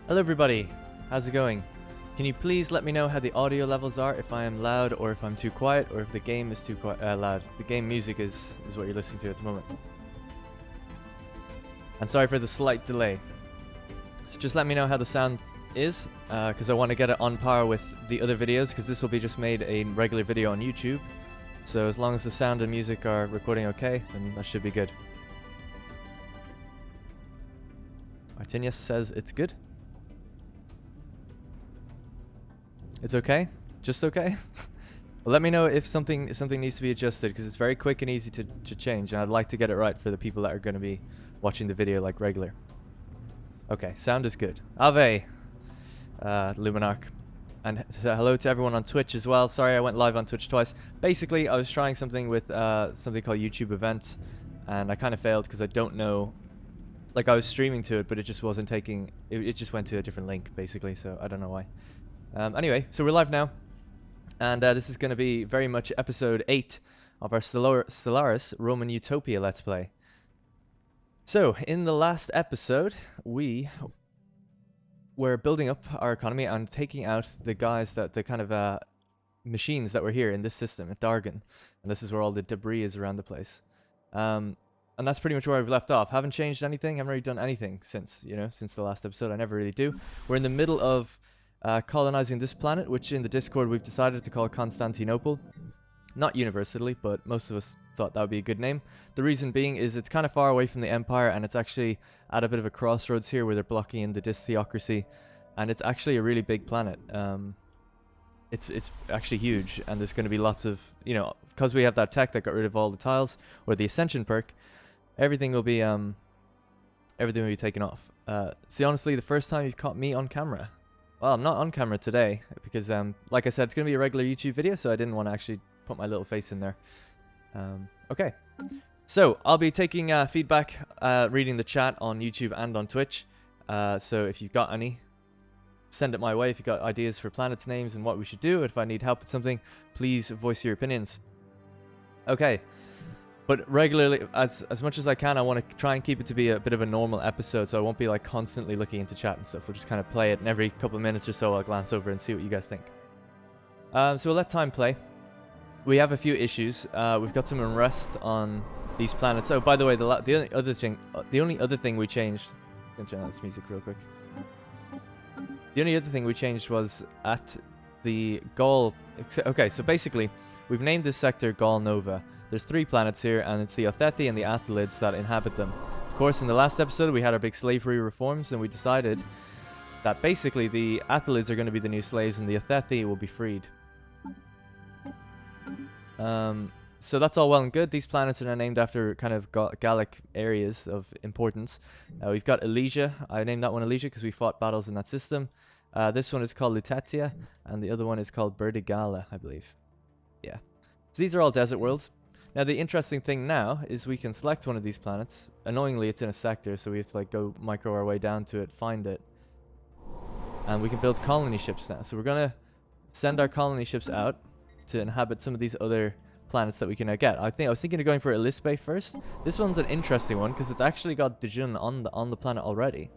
Hello everybody, how's it going? Can you please let me know how the audio levels are, if I am loud or if I'm too quiet, or if the game is too loud. The game music is what you're listening to at the moment. And sorry for the slight delay. So just let me know how the sound is, because I want to get it on par with the other videos, because this will be just made a regular video on YouTube. So as long as the sound and music are recording okay, then that should be good. Martinius says it's good. It's okay? Just okay? Well, let me know if something needs to be adjusted, because it's very quick and easy to change, and I'd like to get it right for the people that are going to be watching the video like regular. Okay, sound is good. Ave, Luminarch. And hello to everyone on Twitch as well. Sorry I went live on Twitch twice. Basically, I was trying something with something called YouTube events, and I kind of failed because I don't know. Like, I was streaming to it, but it just wasn't taking. It just went to a different link, basically, so I don't know why. Anyway, so we're live now, and this is going to be very much episode 8 of our Stellaris Roman Utopia Let's Play. So, in the last episode, we were building up our economy and taking out the guys the kind of machines that were here in this system at Dargan, and this is where all the debris is around the place. And that's pretty much where I've left off. Haven't changed anything. Haven't really done anything since the last episode. I never really do. We're in the middle of colonizing this planet, which in the Discord we've decided to call Constantinople. Not universally, but most of us thought that would be a good name. The reason being is it's kind of far away from the Empire, and it's actually at a bit of a crossroads here where they're blocking in the Dystheocracy, and it's actually a really big planet. It's actually huge, and there's going to be lots of, because we have that tech that got rid of all the tiles, or the Ascension perk, everything will be taken off. See, honestly, the first time you've caught me on camera. Well, I'm not on camera today because, like I said, it's going to be a regular YouTube video, so I didn't want to actually put my little face in there. Okay, so I'll be taking feedback, reading the chat on YouTube and on Twitch. So if you've got any, send it my way. If you've got ideas for planets names and what we should do, if I need help with something, please voice your opinions. Okay. But regularly, as much as I can, I want to try and keep it to be a bit of a normal episode, so I won't be like constantly looking into chat and stuff. We'll just kind of play it, and every couple of minutes or so I'll glance over and see what you guys think. So we'll let time play. We have a few issues. We've got some unrest on these planets. Oh, by the way, the only other thing we changed. I'm gonna turn on this music real quick. The only other thing we changed was at the Gaul. Okay, so basically, we've named this sector Gaul Nova. There's 3 planets here, and it's the Othethi and the Athalids that inhabit them. Of course, in the last episode, we had our big slavery reforms, and we decided that basically the Athalids are going to be the new slaves, and the Othethi will be freed. So that's all well and good. These planets are now named after kind of Gallic areas of importance. We've got Elysia. I named that one Elysia because we fought battles in that system. This one is called Lutetia, and the other one is called Burdigala, I believe. Yeah. So these are all desert worlds. Now, the interesting thing now is we can select one of these planets. Annoyingly, it's in a sector, so we have to like go micro our way down to it, find it. And we can build colony ships now. So we're going to send our colony ships out to inhabit some of these other planets that we can now get. I was thinking of going for Elispe first. This one's an interesting one because it's actually got Dejun on the planet already.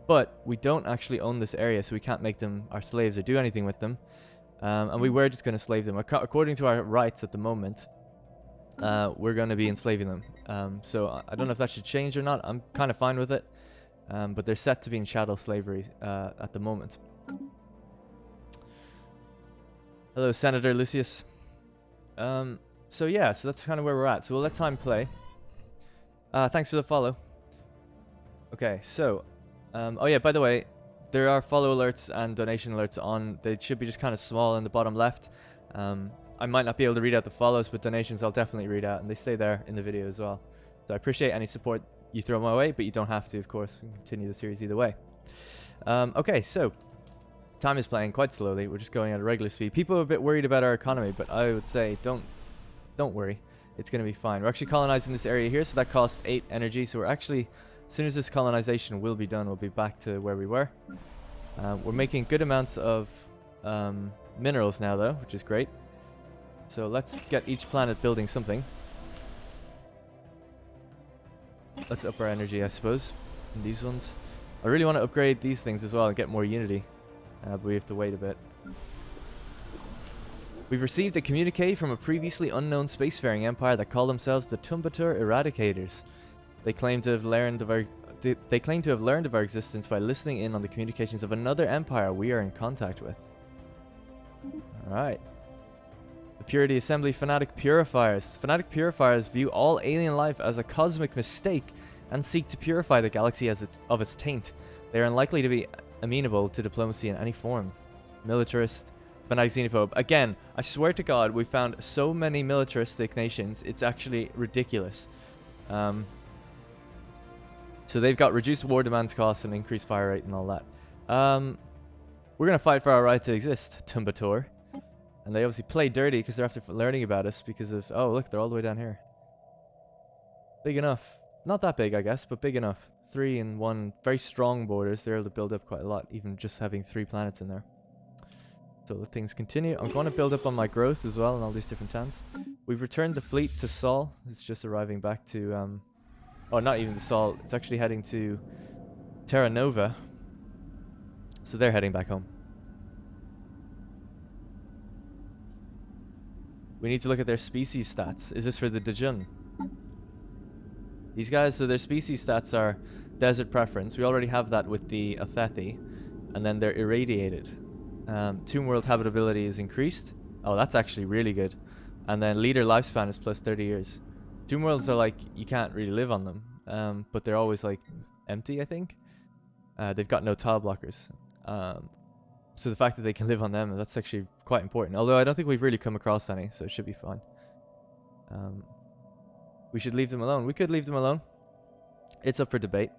But we don't actually own this area, so we can't make them our slaves or do anything with them. And we were just going to slave them. According to our rights at the moment, we're going to be enslaving them. So I don't know if that should change or not. I'm kind of fine with it. But they're set to be in chattel slavery at the moment. Hello, Senator Lucius. So yeah, so that's kind of where we're at. So we'll let time play. Thanks for the follow. Okay, so... oh yeah, by the way, there are follow alerts and donation alerts on. They should be just kind of small in the bottom left. I might not be able to read out the follows, but donations I'll definitely read out, and they stay there in the video as well. So I appreciate any support you throw my way, but you don't have to, of course. We can continue the series either way. Okay, so time is playing quite slowly. We're just going at a regular speed. People are a bit worried about our economy, but I would say don't worry. It's going to be fine. We're actually colonizing this area here, so that costs 8 energy. So we're actually, as soon as this colonization will be done, we'll be back to where we were. We're making good amounts of minerals now, though, which is great. So let's get each planet building something. Let's up our energy, I suppose, in these ones. I really want to upgrade these things as well and get more unity, but we have to wait a bit. We've received a communique from a previously unknown spacefaring empire that call themselves the Tumbatur Eradicators. They claim to have learned of our existence by listening in on the communications of another empire we are in contact with. Alright. The Purity Assembly Fanatic Purifiers. Fanatic Purifiers view all alien life as a cosmic mistake and seek to purify the galaxy of its taint. They are unlikely to be amenable to diplomacy in any form. Militarist, fanatic xenophobe. Again, I swear to God, we found so many militaristic nations, it's actually ridiculous. So they've got reduced war demands costs and increased fire rate and all that. We're going to fight for our right to exist, Tumbatur. And they obviously play dirty because they're after learning about us because of... Oh, look, they're all the way down here. Big enough. Not that big, I guess, but big enough. 3 and 1 very strong borders. They're able to build up quite a lot, even just having 3 planets in there. So the things continue. I'm going to build up on my growth as well in all these different towns. We've returned the fleet to Sol. It's just arriving back to... Oh, not even to Sol. It's actually heading to Terra Nova. So they're heading back home. We need to look at their species stats. Is this for the Dejun? These guys, so their species stats are desert preference. We already have that with the Othethi. And then they're irradiated. Tomb world habitability is increased. Oh, that's actually really good. And then leader lifespan is plus 30 years. Tomb worlds are like, you can't really live on them. But they're always like empty, I think. They've got no tile blockers. So the fact that they can live on them, that's actually quite important. Although I don't think we've really come across any, so it should be fine. We should leave them alone. We could leave them alone. It's up for debate.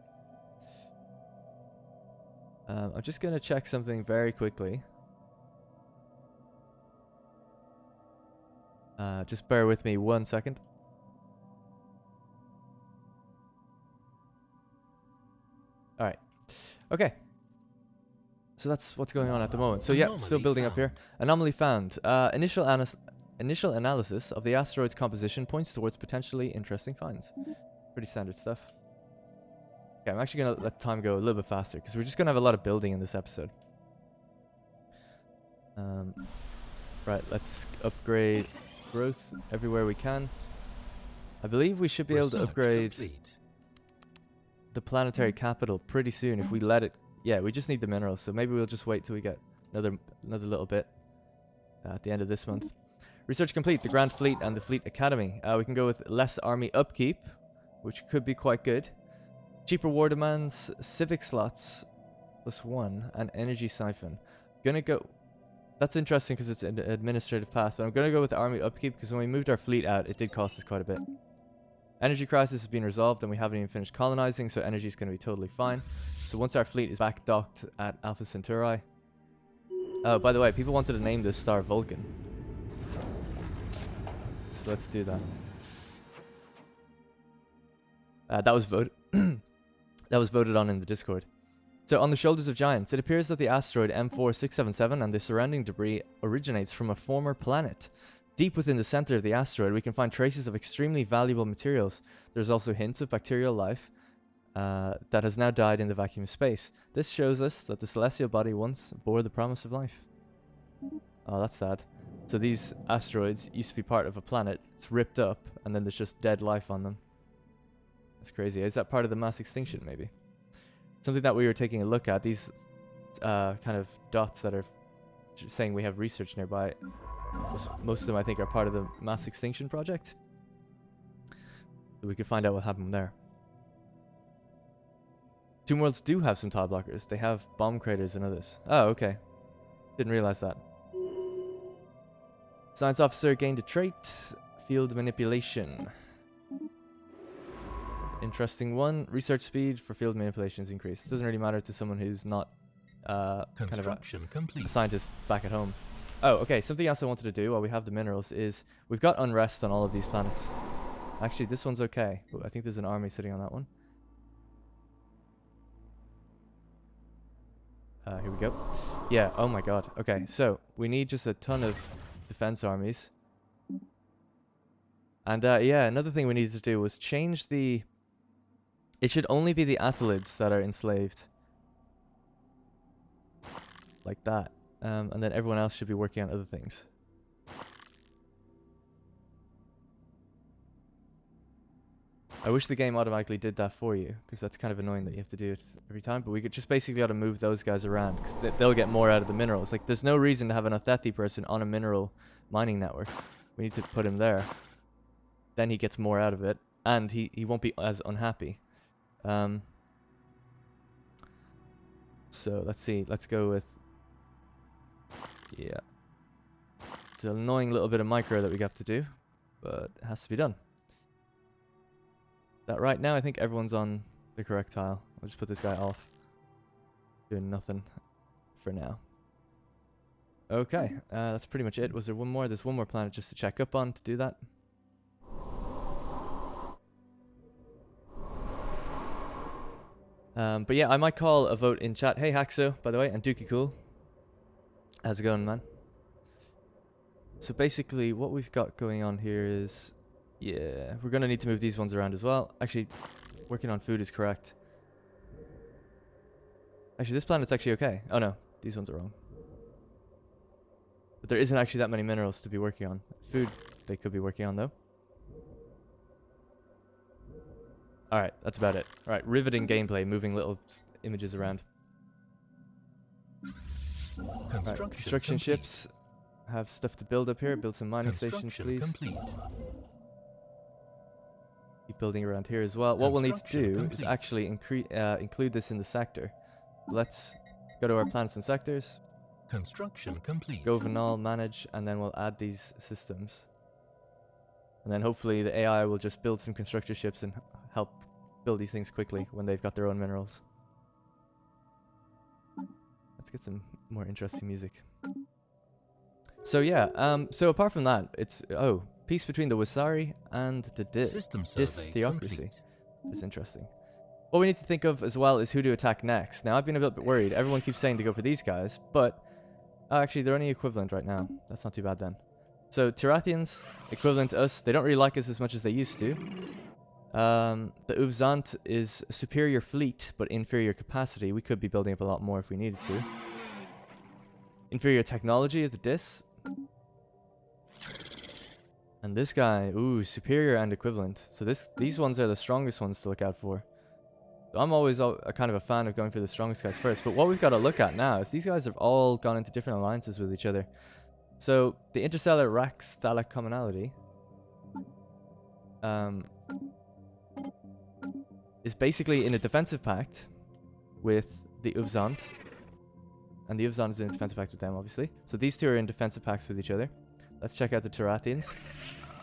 I'm just going to check something very quickly. Just bear with me 1 second. Alright. Okay. So that's what's going on at the moment. So yeah, still building up here. Anomaly found. Initial analysis of the asteroid's composition points towards potentially interesting finds. Pretty standard stuff. Okay, I'm actually going to let time go a little bit faster because we're just going to have a lot of building in this episode. Right, let's upgrade growth everywhere we can. I believe we should be able to upgrade the planetary capital pretty soon if we let it. Yeah, we just need the minerals, so maybe we'll just wait till we get another little bit at the end of this month. Research complete. The Grand Fleet and the Fleet Academy. We can go with less army upkeep, which could be quite good. Cheaper war demands, civic slots +1, and energy siphon. Gonna go. That's interesting because it's an administrative path. So I'm gonna go with army upkeep because when we moved our fleet out, it did cost us quite a bit. Energy crisis has been resolved, and we haven't even finished colonizing, so energy is gonna be totally fine. So once our fleet is back docked at Alpha Centauri. Oh, by the way, people wanted to name this star Vulcan. So let's do that. That was voted. That was voted on in the Discord. So on the shoulders of giants, it appears that the asteroid M4677 and the surrounding debris originates from a former planet. Deep within the center of the asteroid, we can find traces of extremely valuable materials. There's also hints of bacterial life that has now died in the vacuum of space. This shows us that the celestial body once bore the promise of life. Oh, that's sad. So these asteroids used to be part of a planet. It's ripped up, and then there's just dead life on them. That's crazy. Is that part of the mass extinction, maybe? Something that we were taking a look at. These kind of dots that are saying we have research nearby. Most of them, I think, are part of the mass extinction project. So we could find out what happened there. Tomb worlds do have some tile blockers. They have bomb craters and others. Oh, okay. Didn't realize that. Science officer gained a trait. Field manipulation. Interesting one. Research speed for field manipulation is increased. Doesn't really matter to someone who's not kind of a scientist back at home. Oh, okay. Something else I wanted to do while we have the minerals is we've got unrest on all of these planets. Actually, this one's okay. But I think there's an army sitting on that one. Here we go. Yeah, oh my god. Okay, so we need just a ton of defense armies. And yeah, another thing we needed to do was change the... It should only be the athalids that are enslaved. like that. And then everyone else should be working on other things. I wish the game automatically did that for you, because that's kind of annoying that you have to do it every time. But we could just basically got to move those guys around, because they'll get more out of the minerals. Like, there's no reason to have an Othethi person on a mineral mining network. We need to put him there. Then he gets more out of it, and he won't be as unhappy. So let's see. Let's go with... Yeah. It's an annoying little bit of micro that we have to do, but it has to be done. That right now, I think everyone's on the correct tile. I'll just put this guy off. Doing nothing for now. Okay, that's pretty much it. Was there one more? There's one more planet just to check up on to do that. But yeah, I might call a vote in chat. Hey Haxo, by the way, and Dookie Cool. How's it going, man? So basically, what we've got going on here is... Yeah, we're going to need to move these ones around as well. Actually, working on food is correct. Actually, this planet's actually okay. Oh no, these ones are wrong. But there isn't actually that many minerals to be working on. Food, they could be working on though. Alright, that's about it. Alright, riveting gameplay, moving little images around. Right, construction ships have stuff to build up here. Build some mining stations, please. Complete. Keep building around here as well. What we'll need to do is actually include this in the sector. Let's go to our planets and sectors. Construction complete. Go Vanal, manage, and then we'll add these systems. And then hopefully the AI will just build some constructor ships and help build these things quickly when they've got their own minerals. Let's get some more interesting music. So yeah, so apart from that, it's peace between the Wasari and the Dis theocracy. It's interesting. What we need to think of as well is who to attack next. Now I've been a bit worried. Everyone keeps saying to go for these guys, but actually they're only equivalent right now. That's not too bad then. So Tirathians, equivalent to us. They don't really like us as much as they used to. The Uvzant is a superior fleet, but inferior capacity. We could be building up a lot more if we needed to. Inferior technology of the Dis. And this guy, ooh, superior and equivalent. So these ones are the strongest ones to look out for. So I'm always a kind of a fan of going for the strongest guys first. But what we've got to look at now is these guys have all gone into different alliances with each other. So the interstellar Rax-Thallic commonality is basically in a defensive pact with the Uvzant. And the Uvzant is in a defensive pact with them, obviously. So these two are in defensive pacts with each other. Let's check out the Tirathians.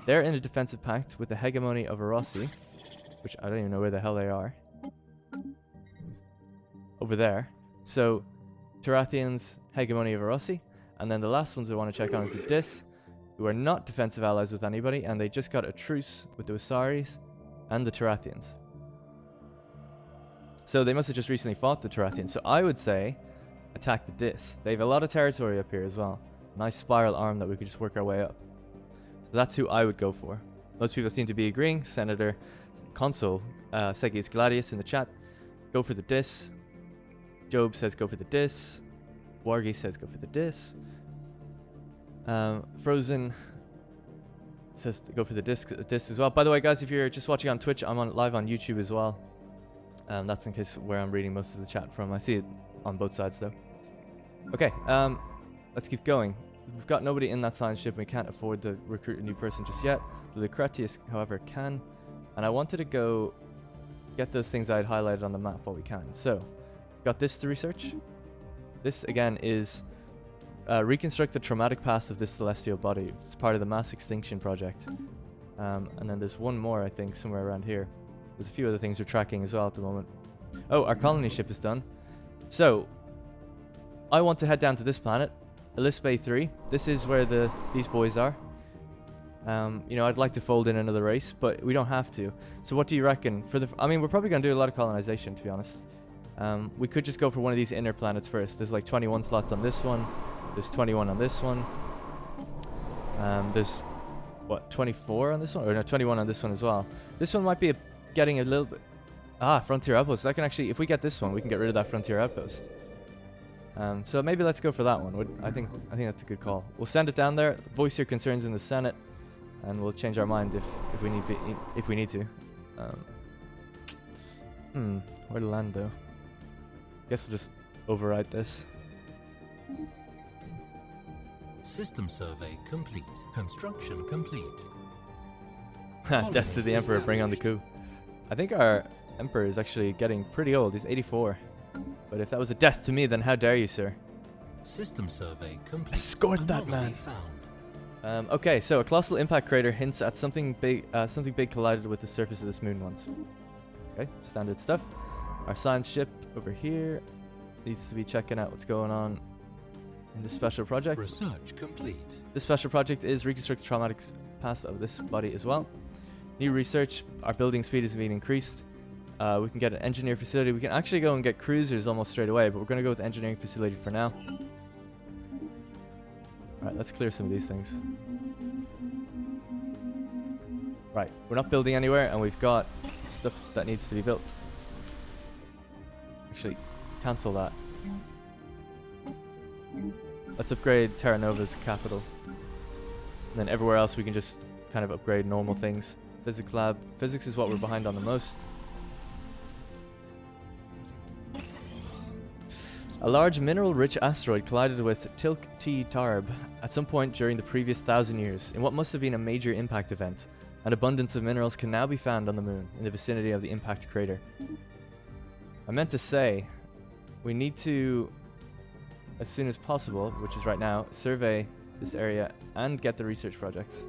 They're in a defensive pact with the hegemony of Arossi, which I don't even know where the hell they are. Over there. So, Tirathians, hegemony of Arossi. And then the last ones I want to check on is the Dis, who are not defensive allies with anybody, and they just got a truce with the Usaris and the Tirathians. So they must have just recently fought the Tirathians. So I would say, attack the Dis. They have a lot of territory up here as well. Nice spiral arm that we could just work our way up. So that's who I would go for. Most people seem to be agreeing. Senator Consul Segius Gladius in the chat. Go for the Dis. Job says go for the Dis. Wargi says go for the Dis. Frozen says to go for the Dis as well. By the way, guys, if you're just watching on Twitch, I'm live on YouTube as well. That's in case where I'm reading most of the chat from. I see it on both sides though. Okay, let's keep going. We've got nobody in that science ship. We can't afford to recruit a new person just yet. The Lucretius, however, can. And I wanted to go get those things I had highlighted on the map while we can. So, got this to research. This, again, is reconstruct the traumatic past of this celestial body. It's part of the mass extinction project. And then there's one more, I think, somewhere around here. There's a few other things we're tracking as well at the moment. Oh, our colony ship is done. So, I want to head down to this planet, Elispe 3. This is where these boys are. You know, I'd like to fold in another race, but we don't have to. So what do you reckon? I mean, we're probably going to do a lot of colonization, to be honest. We could just go for one of these inner planets first. There's like 21 slots on this one. There's 21 on this one. There's, what, 24 on this one? Or no, 21 on this one as well. This one might be getting a little bit... Frontier outpost. I can actually, if we get this one, we can get rid of that frontier outpost. So maybe let's go for that one. I think that's a good call. We'll send it down there, voice your concerns in the Senate, and we'll change our mind if we need to. Where to land though? Guess we'll just override this. System survey complete. Construction complete. Death to the Emperor, bring on the coup. I think our Emperor is actually getting pretty old. He's 84. But if that was a death to me, then how dare you, sir? System survey complete. Escort that man. Okay, so a colossal impact crater hints at something big collided with the surface of this moon once. Okay, standard stuff. Our science ship over here needs to be checking out what's going on in this special project. Research complete. This special project is reconstruct the traumatic past of this body as well. New research. Our building speed is being increased. We can get an engineer facility. We can actually go and get cruisers almost straight away, but we're going to go with engineering facility for now. Alright, let's clear some of these things. Right, we're not building anywhere, and we've got stuff that needs to be built. Actually, cancel that. Let's upgrade Terra Nova's capital. And then everywhere else we can just kind of upgrade normal things. Physics lab. Physics is what we're behind on the most. A large mineral-rich asteroid collided with Tilk-T Tarb at some point during the previous 1,000 years, in what must have been a major impact event. An abundance of minerals can now be found on the moon, in the vicinity of the impact crater. I meant to say, we need to, as soon as possible, which is right now, survey this area and get the research projects.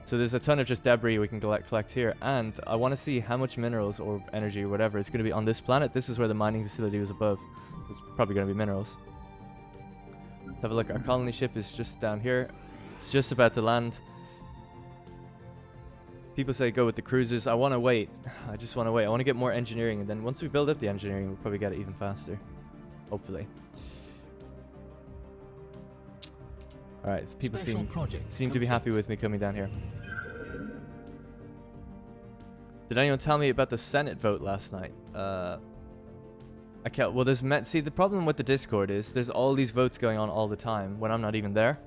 So there's a ton of just debris we can collect here, and I want to see how much minerals or energy or whatever is going to be on this planet. This is where the mining facility was above. There's probably going to be minerals. Let's have a look. Our colony ship is just down here. It's just about to land. People say go with the cruisers. I want to wait. I just want to wait. I want to get more engineering, and then once we build up the engineering, we'll probably get it even faster. Hopefully. Alright, people seem to be happy with me coming down here. Did anyone tell me about the Senate vote last night? Okay, well see, the problem with the Discord is there's all these votes going on all the time when I'm not even there.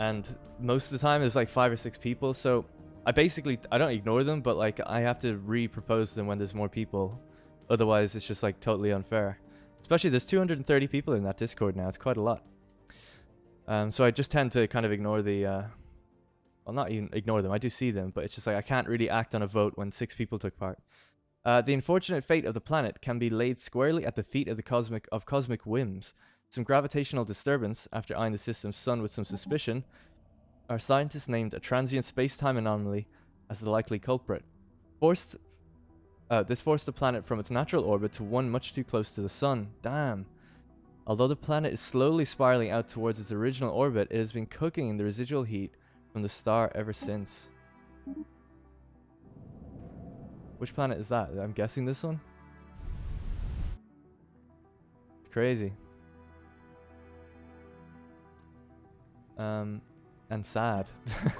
And most of the time there's like 5 or 6 people, so I don't ignore them, but like I have to re-propose them when there's more people. Otherwise it's just like totally unfair. Especially there's 230 people in that Discord now, it's quite a lot. So I just tend to kind of ignore the, well, not even ignore them, I do see them, but it's just like I can't really act on a vote when 6 people took part. The unfortunate fate of the planet can be laid squarely at the feet of the cosmic whims. Some gravitational disturbance, after eyeing the system's sun with some suspicion, our scientists named a transient space-time anomaly as the likely culprit. This forced the planet from its natural orbit to one much too close to the sun. Damn. Although the planet is slowly spiraling out towards its original orbit, it has been cooking in the residual heat from the star ever since. Which planet is that? I'm guessing this one? It's crazy. And sad.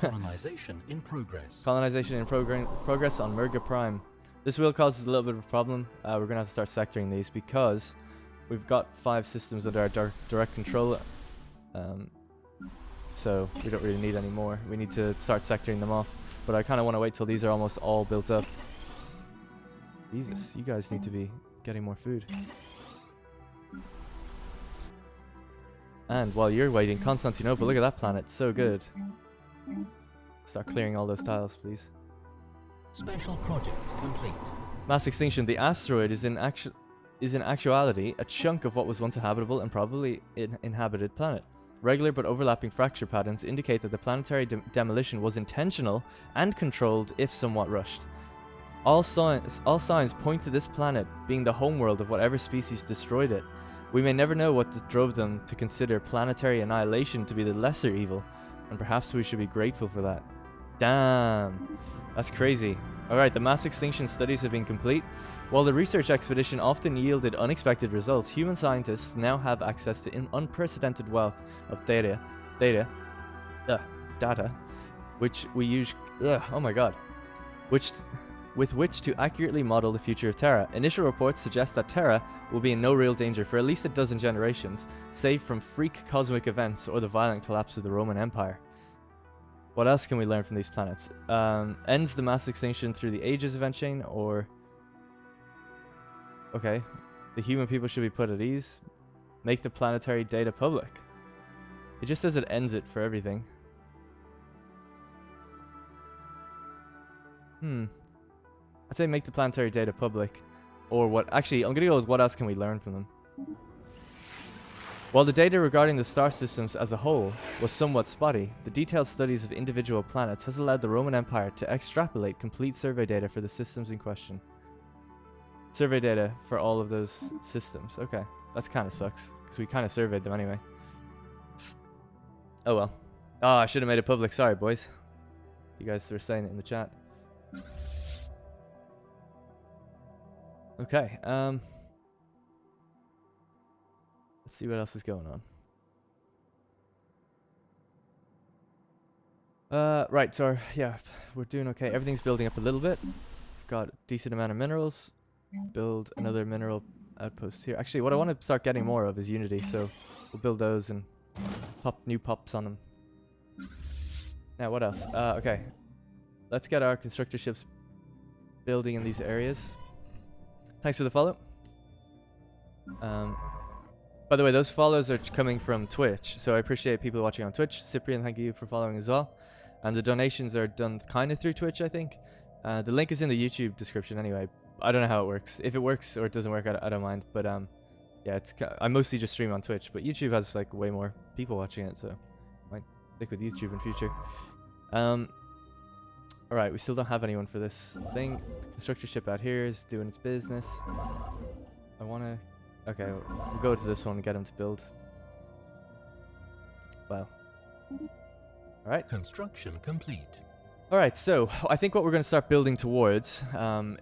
Colonization in progress. Colonization in progress on Merga Prime. This will cause us a little bit of a problem. We're going to have to start sectoring these because we've got 5 systems under our direct control, so we don't really need any more. We need to start sectoring them off, but I kind of want to wait till these are almost all built up. Jesus, you guys need to be getting more food. And while you're waiting, Constantinople, look at that planet, so good. Start clearing all those tiles, please. Special project complete. Mass extinction. The asteroid is in actuality a chunk of what was once a habitable and probably inhabited planet. Regular but overlapping fracture patterns indicate that the planetary demolition was intentional and controlled, if somewhat rushed. All signs point to this planet being the homeworld of whatever species destroyed it. We may never know what drove them to consider planetary annihilation to be the lesser evil, and perhaps we should be grateful for that. Damn, that's crazy. Alright, the mass extinction studies have been complete. While the research expedition often yielded unexpected results, human scientists now have access to an unprecedented wealth of data, which we use, oh my god, which with which to accurately model the future of Terra. Initial reports suggest that Terra will be in no real danger for at least a dozen generations, save from freak cosmic events or the violent collapse of the Roman Empire. What else can we learn from these planets? Ends the mass extinction through the ages event chain, or... Okay. The human people should be put at ease. Make the planetary data public. It just says it ends it for everything. I'd say make the planetary data public. Or what... Actually, I'm going to go with what else can we learn from them. While the data regarding the star systems as a whole was somewhat spotty, the detailed studies of individual planets has allowed the Roman Empire to extrapolate complete survey data for the systems in question. Survey data for all of those systems. Okay, that kind of sucks, because we kind of surveyed them anyway. Oh well. Oh, I should have made it public. Sorry, boys. You guys were saying it in the chat. Okay, let's see what else is going on. Right, so yeah, we're doing okay. Everything's building up a little bit. We've got a decent amount of minerals. Build another mineral outpost here. Actually, what I want to start getting more of is Unity, so we'll build those and pop new pops on them. Now, what else? Okay, let's get our constructor ships building in these areas. Thanks for the follow. By the way, those follows are coming from Twitch, so I appreciate people watching on Twitch. Cyprian, thank you for following as well. And the donations are done kind of through Twitch, I think. The link is in the YouTube description anyway. I don't know how it works. If it works or it doesn't work, I don't mind. But yeah, I mostly just stream on Twitch, but YouTube has like way more people watching it, so I might stick with YouTube in future. All right, we still don't have anyone for this thing. Constructor ship out here is doing its business. I want to... Okay, we'll go to this one and get him to build. Wow. Alright. Construction complete. Alright, so I think what we're going to start building towards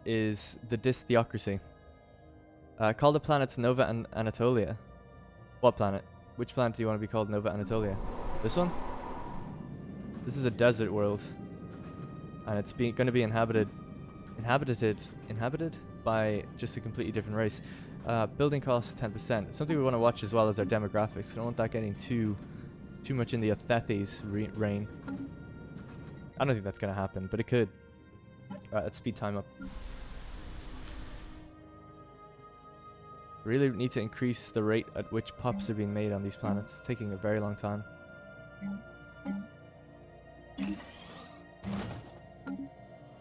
is the Theocracy. Call the planets Nova and Anatolia. What planet? Which planet do you want to be called Nova Anatolia? This one? This is a desert world. And it's going to be inhabited by just a completely different race. Building cost 10%. Something we want to watch as well as our demographics. I don't want that getting too much in the Athethes reign. I don't think that's going to happen, but it could. Alright, let's speed time up. Really need to increase the rate at which pops are being made on these planets. It's taking a very long time.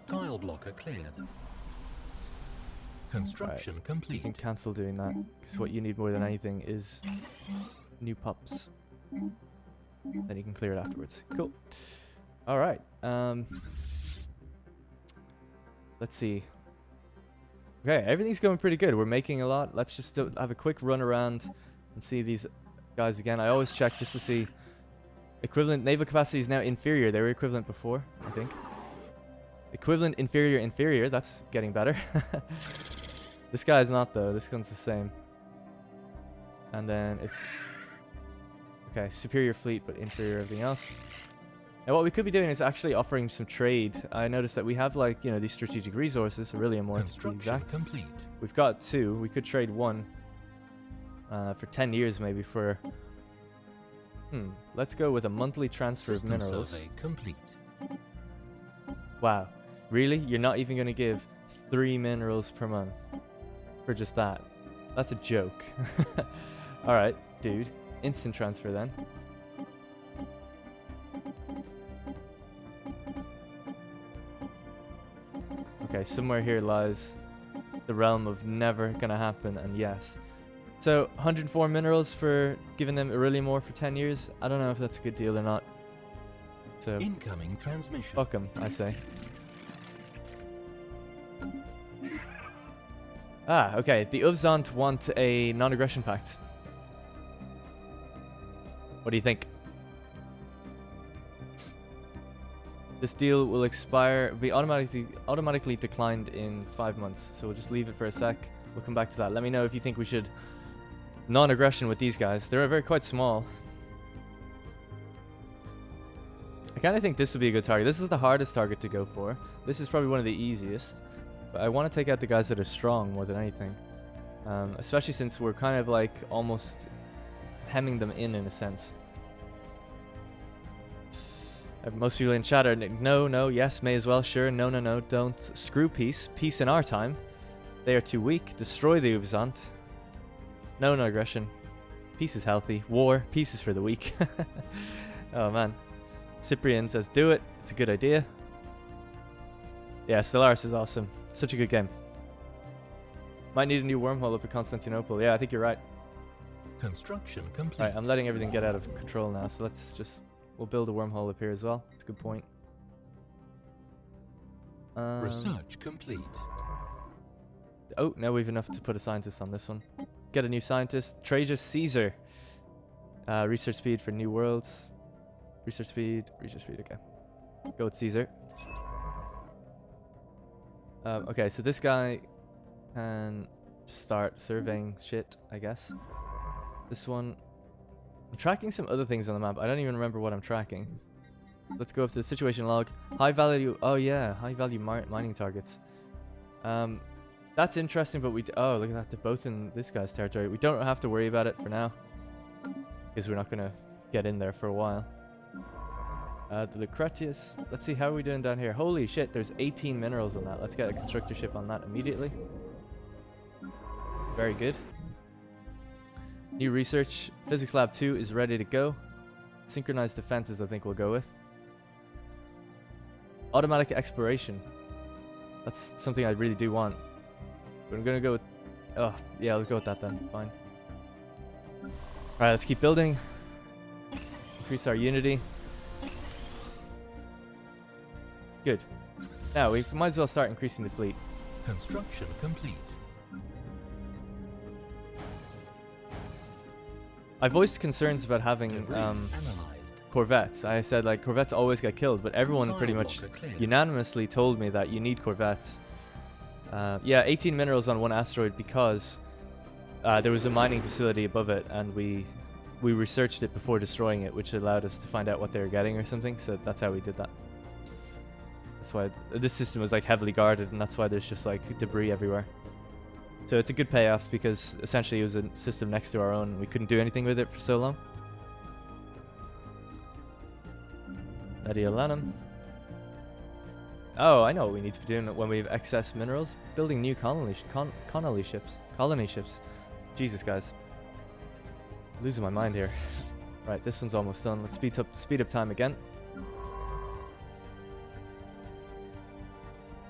Tile blocker cleared. Construction complete. You can cancel doing that, because what you need more than anything is new pops. Then you can clear it afterwards. Cool. Alright. Let's see. Okay, everything's going pretty good. We're making a lot. Let's just have a quick run around and see these guys again. I always check just to see. Equivalent naval capacity is now inferior. They were equivalent before, I think. Equivalent, inferior, inferior. That's getting better. This guy is not, though. This one's the same. And then it's... Okay, superior fleet, but inferior everything else. Now what we could be doing is actually offering some trade. I noticed that we have, like, you know, these strategic resources, Beryllium more to be exact. Complete. We've got 2. We could trade 1 for 10 years maybe for... Let's go with a monthly transfer of minerals. Survey complete. Wow. Really? You're not even going to give 3 minerals per month for just that? That's a joke. Alright, dude. Instant transfer then. Okay, somewhere here lies the realm of never gonna happen, and yes. So, 104 minerals for giving them Beryllium ore for 10 years. I don't know if that's a good deal or not. So, incoming transmission. Fuck 'em, I say. Ah, okay. The Uvzant want a non-aggression pact. What do you think? This deal will be automatically declined in 5 months. So we'll just leave it for a sec. We'll come back to that. Let me know if you think we should non-aggression with these guys. They're quite small. I kind of think this would be a good target. This is the hardest target to go for. This is probably one of the easiest. But I want to take out the guys that are strong more than anything. Especially since we're kind of like almost hemming them in a sense. Most people in chat are no, no, yes, may as well, sure, no, no, no, don't. Screw peace. Peace in our time. They are too weak. Destroy the Uvzant. No, no aggression. Peace is healthy. War. Peace is for the weak. Oh man. Cyprian says, do it. It's a good idea. Yeah, Stellaris is awesome. Such a good game. Might need a new wormhole up at Constantinople. Yeah, I think you're right. Construction complete. Right, I'm letting everything get out of control now, so let's just... We'll build a wormhole up here as well. That's a good point. Research complete. Oh, now we've enough to put a scientist on this one. Get a new scientist. Trajan Caesar. Research speed for new worlds. Research speed, okay. Go with Caesar. Okay, so this guy can start surveying shit, I guess. This one... I'm tracking some other things on the map. I don't even remember what I'm tracking. Let's go up to the situation log. High value... Oh yeah, high value mining targets. That's interesting, but oh, look at that. They're both in this guy's territory. We don't have to worry about it for now, because we're not going to get in there for a while. The Lucretius. Let's see, how are we doing down here? Holy shit, there's 18 minerals on that. Let's get a constructor ship on that immediately. Very good. New research. Physics Lab 2 is ready to go. Synchronized defenses, I think we'll go with. Automatic exploration. That's something I really do want. But I'm gonna go with... Oh, yeah, let's go with that then. Fine. Alright, let's keep building. Increase our unity. Good. Now, we might as well start increasing the fleet. Construction complete. I voiced concerns about having corvettes. I said, like, corvettes always get killed, but everyone pretty much unanimously told me that you need corvettes. Yeah, 18 minerals on one asteroid because there was a mining facility above it, and we researched it before destroying it, which allowed us to find out what they were getting or something, so that's how we did that. That's why this system was, like, heavily guarded, and that's why there's just, like, debris everywhere. So it's a good payoff, because essentially it was a system next to our own, and we couldn't do anything with it for so long. Mediolanum. Oh, I know what we need to be doing when we have excess minerals. Building new colony ships. Jesus, guys. Losing my mind here. Right, this one's almost done. Let's speed up time again.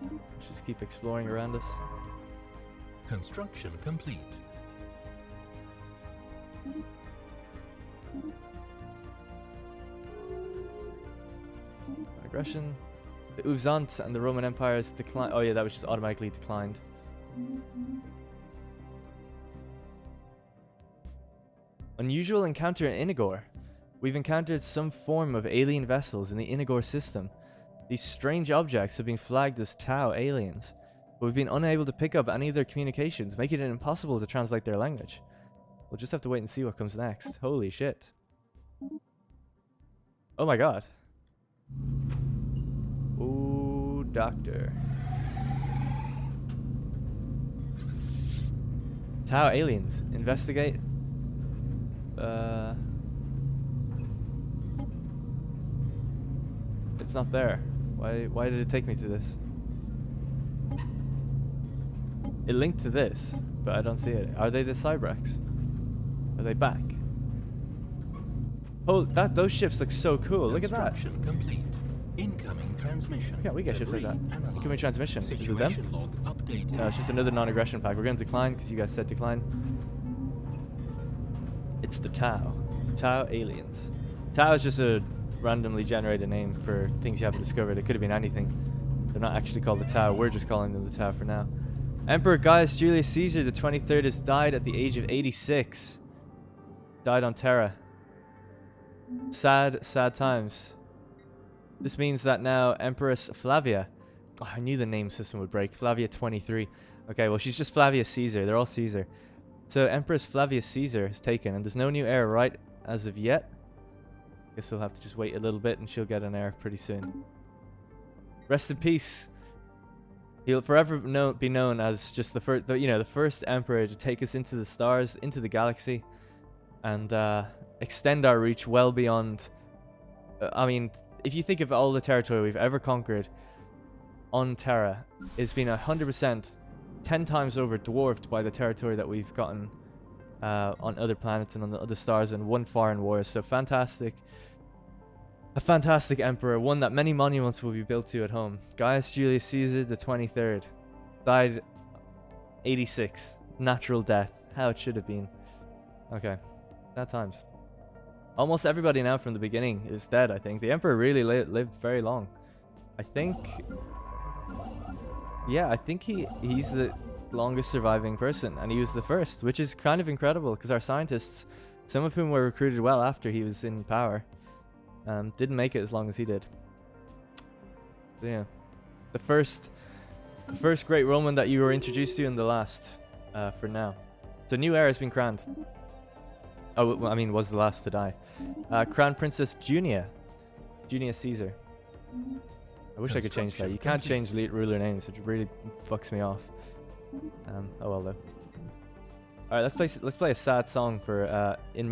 Let's just keep exploring around us. Construction complete. Aggression. The Uvzant and the Roman Empire's decline. Oh yeah, that was just automatically declined. Unusual encounter in Inigor. We've encountered some form of alien vessels in the Inigor system. These strange objects have been flagged as Tau aliens, but we've been unable to pick up any of their communications, making it impossible to translate their language. We'll just have to wait and see what comes next. Holy shit. Oh my god. Ooh, doctor. Tau aliens. Investigate. It's not there. Why did it take me to this? It linked to this, but I don't see it. Are they the Cybrex? Are they back? Oh, those ships look so cool. Look at that. Construction complete. Incoming transmission. Yeah, we get ships like that. Analyzed. Incoming transmission. Is it them? Situation log updated. No, it's just another non-aggression pack. We're going to decline because you guys said decline. It's the Tau. Tau aliens. Tau is just a randomly generated name for things you haven't discovered. It could have been anything. They're not actually called the Tau. We're just calling them the Tau for now. Emperor Gaius Julius Caesar the 23rd has died at the age of 86. Died on Terra. Sad, sad times. This means that now Empress Flavia... Oh, I knew the name system would break. Flavia 23. Okay, well, she's just Flavia Caesar. They're all Caesar. So Empress Flavia Caesar is taken, and there's no new heir right as of yet. Guess we'll have to just wait a little bit, and she'll get an heir pretty soon. Rest in peace. He'll forever be known as just the first, the first emperor to take us into the stars, into the galaxy, and extend our reach well beyond. I mean, if you think of all the territory we've ever conquered on Terra, it's been 100%, 10 times over dwarfed by the territory that we've gotten on other planets and on the other stars and won foreign wars. So fantastic. A fantastic emperor, one that many monuments will be built to at home. Gaius Julius Caesar the 23rd. Died 86. Natural death. How it should have been. Okay. Sad times. Almost everybody now from the beginning is dead, I think. The emperor really lived very long. I think... Yeah, I think he's the longest surviving person, and he was the first, which is kind of incredible, because our scientists, some of whom were recruited well after he was in power, didn't make it as long as he did. So yeah, the first great Roman that you were introduced to, and the last for now. So new era has been crowned. Oh, well, I mean, was the last to die. Crown Princess Junia Caesar. I wish I could change that. You can't change ruler names. It really fucks me off. Oh well though. All right, let's play a sad song for in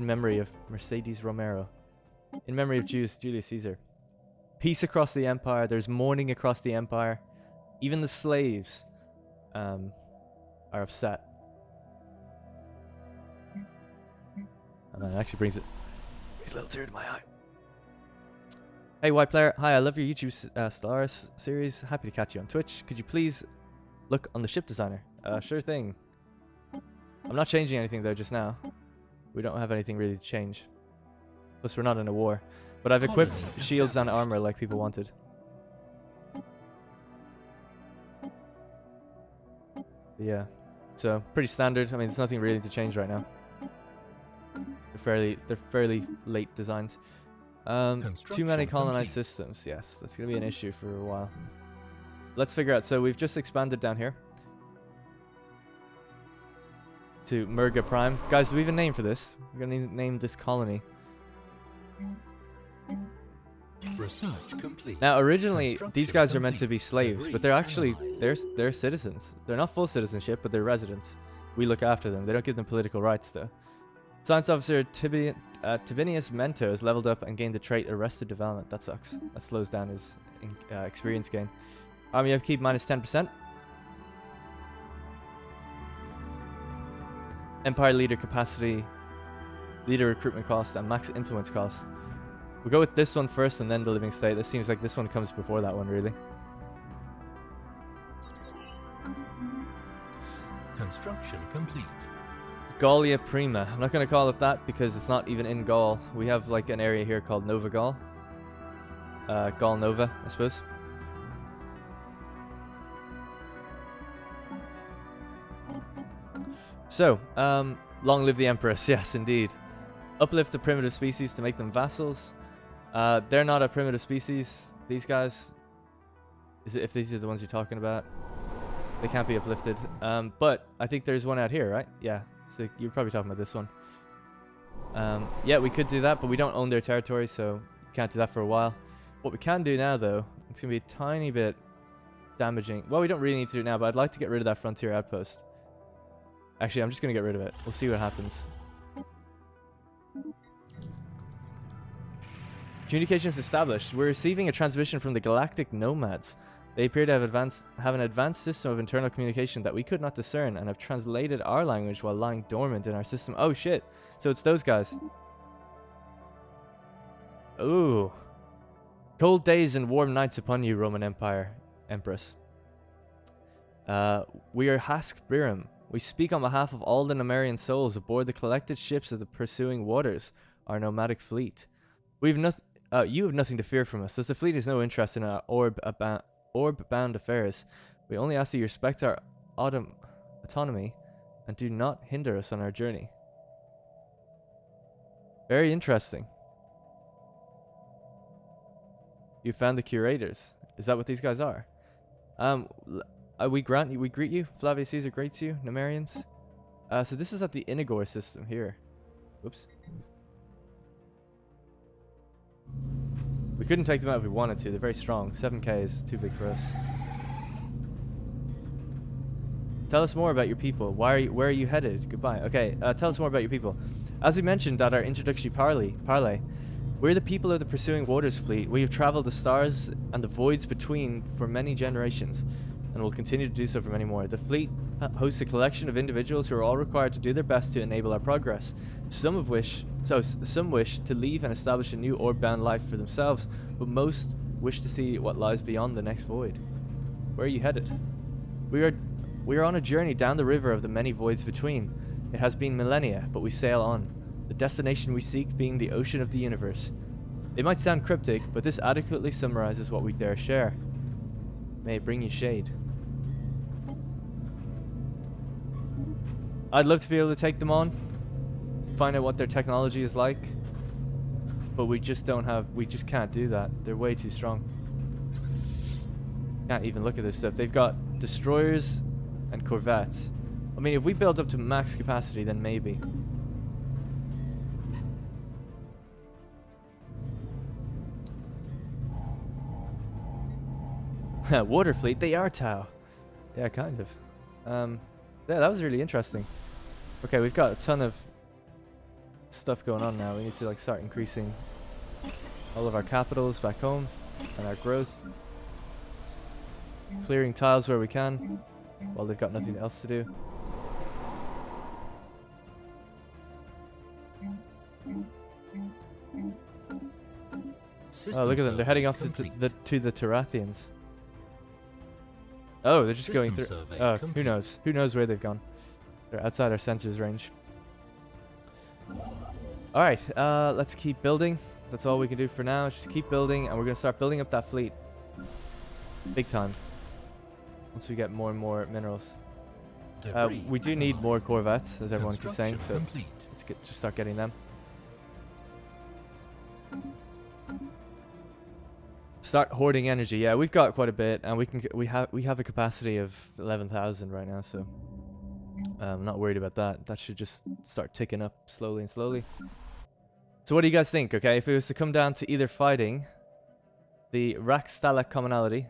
memory of Mercedes Romero. In memory of Julius Caesar. Peace across the empire. There's mourning across the empire. Even the slaves are upset. And it actually brings a little tear to my eye. Hey, White Player. Hi, I love your YouTube Stellaris series. Happy to catch you on Twitch. Could you please look on the ship designer? Sure thing. I'm not changing anything though just now. We don't have anything really to change. Plus, we're not in a war. But I've equipped shields and armor like people wanted. Yeah. So, pretty standard. I mean, there's nothing really to change right now. They're fairly late designs. Too many colonized systems. Yes, that's going to be an issue for a while. Let's figure out. So, we've just expanded down here to Murga Prime. Guys, do we have a name for this? We're going to name this colony. Research complete. Now, originally, these guys are meant to be slaves, but they're actually they're citizens. They're not full citizenship, but they're residents. We look after them. They don't give them political rights, though. Science officer Tibinius Mento has leveled up and gained the trait Arrested Development. That sucks. That slows down his experience gain. Army upkeep minus 10%. Empire leader capacity, leader recruitment cost, and max influence cost. We'll go with this one first and then the living state. This seems like this one comes before that one, really. Construction complete. Gallia Prima. I'm not going to call it that because it's not even in Gaul. We have like an area here called Nova Gaul. Gaul Nova, I suppose. So, long live the Empress. Yes, indeed. Uplift the primitive species to make them vassals. They're not a primitive species. These guys, if these are the ones you're talking about, they can't be uplifted. But I think there's one out here, right? Yeah. So you're probably talking about this one. Yeah, we could do that, but we don't own their territory, so we can't do that for a while. What we can do now, though, it's going to be a tiny bit damaging. Well, we don't really need to do it now, but I'd like to get rid of that frontier outpost. Actually, I'm just going to get rid of it. We'll see what happens. Communications established. We're receiving a transmission from the Galactic nomads. They appear to have an advanced system of internal communication that we could not discern and have translated our language while lying dormant in our system. Oh shit. So it's those guys. Ooh. Cold days and warm nights upon you, Roman Empire Empress. We are Hask Biram. We speak on behalf of all the Numerian souls aboard the collected ships of the pursuing waters, our nomadic fleet. You have nothing to fear from us, as the fleet has no interest in our orb-bound affairs. We only ask that you respect our autonomy and do not hinder us on our journey. Very interesting. You found the curators. Is that what these guys are? We greet you. Flavius Caesar greets you, Numerians. So this is at the Inigor system here. Whoops. We couldn't take them out if we wanted to. They're very strong. 7k is too big for us. Tell us more about your people. Where are you headed? Goodbye. Okay, tell us more about your people. As we mentioned at our introductory parlay, we're the people of the Pursuing Waters fleet. We have traveled the stars and the voids between for many generations, and will continue to do so for many more. The fleet hosts a collection of individuals who are all required to do their best to enable our progress. Some wish to leave and establish a new orb-bound life for themselves, but most wish to see what lies beyond the next void. Where are you headed? We are on a journey down the river of the many voids between. It has been millennia, but we sail on. The destination we seek being the ocean of the universe. It might sound cryptic, but this adequately summarizes what we dare share. May it bring you shade. I'd love to be able to take them on, find out what their technology is like, but we just can't do that. They're way too strong. Can't even look at this stuff. They've got destroyers and corvettes. I mean, if we build up to max capacity, then maybe. Water fleet, they are Tau. Yeah, kind of. Yeah, that was really interesting. Okay, we've got a ton of stuff going on now. We need to like start increasing all of our capitals back home and our growth. Clearing tiles where we can while they've got nothing else to do. Oh, look at them. They're heading off to the Tarathians. Oh, they're just going through. Oh, who knows? Who knows where they've gone? They're outside our sensors range. Alright, let's keep building. That's all we can do for now. Just keep building, and we're going to start building up that fleet. Big time. Once we get more and more minerals. We do need more corvettes, as everyone keeps saying, so let's just start getting them. Start hoarding energy. Yeah, we've got quite a bit, and we have a capacity of 11,000 right now, so I'm not worried about that. That should just start ticking up slowly and slowly. So what do you guys think? Okay, if it was to come down to either fighting the Rax-Stala commonality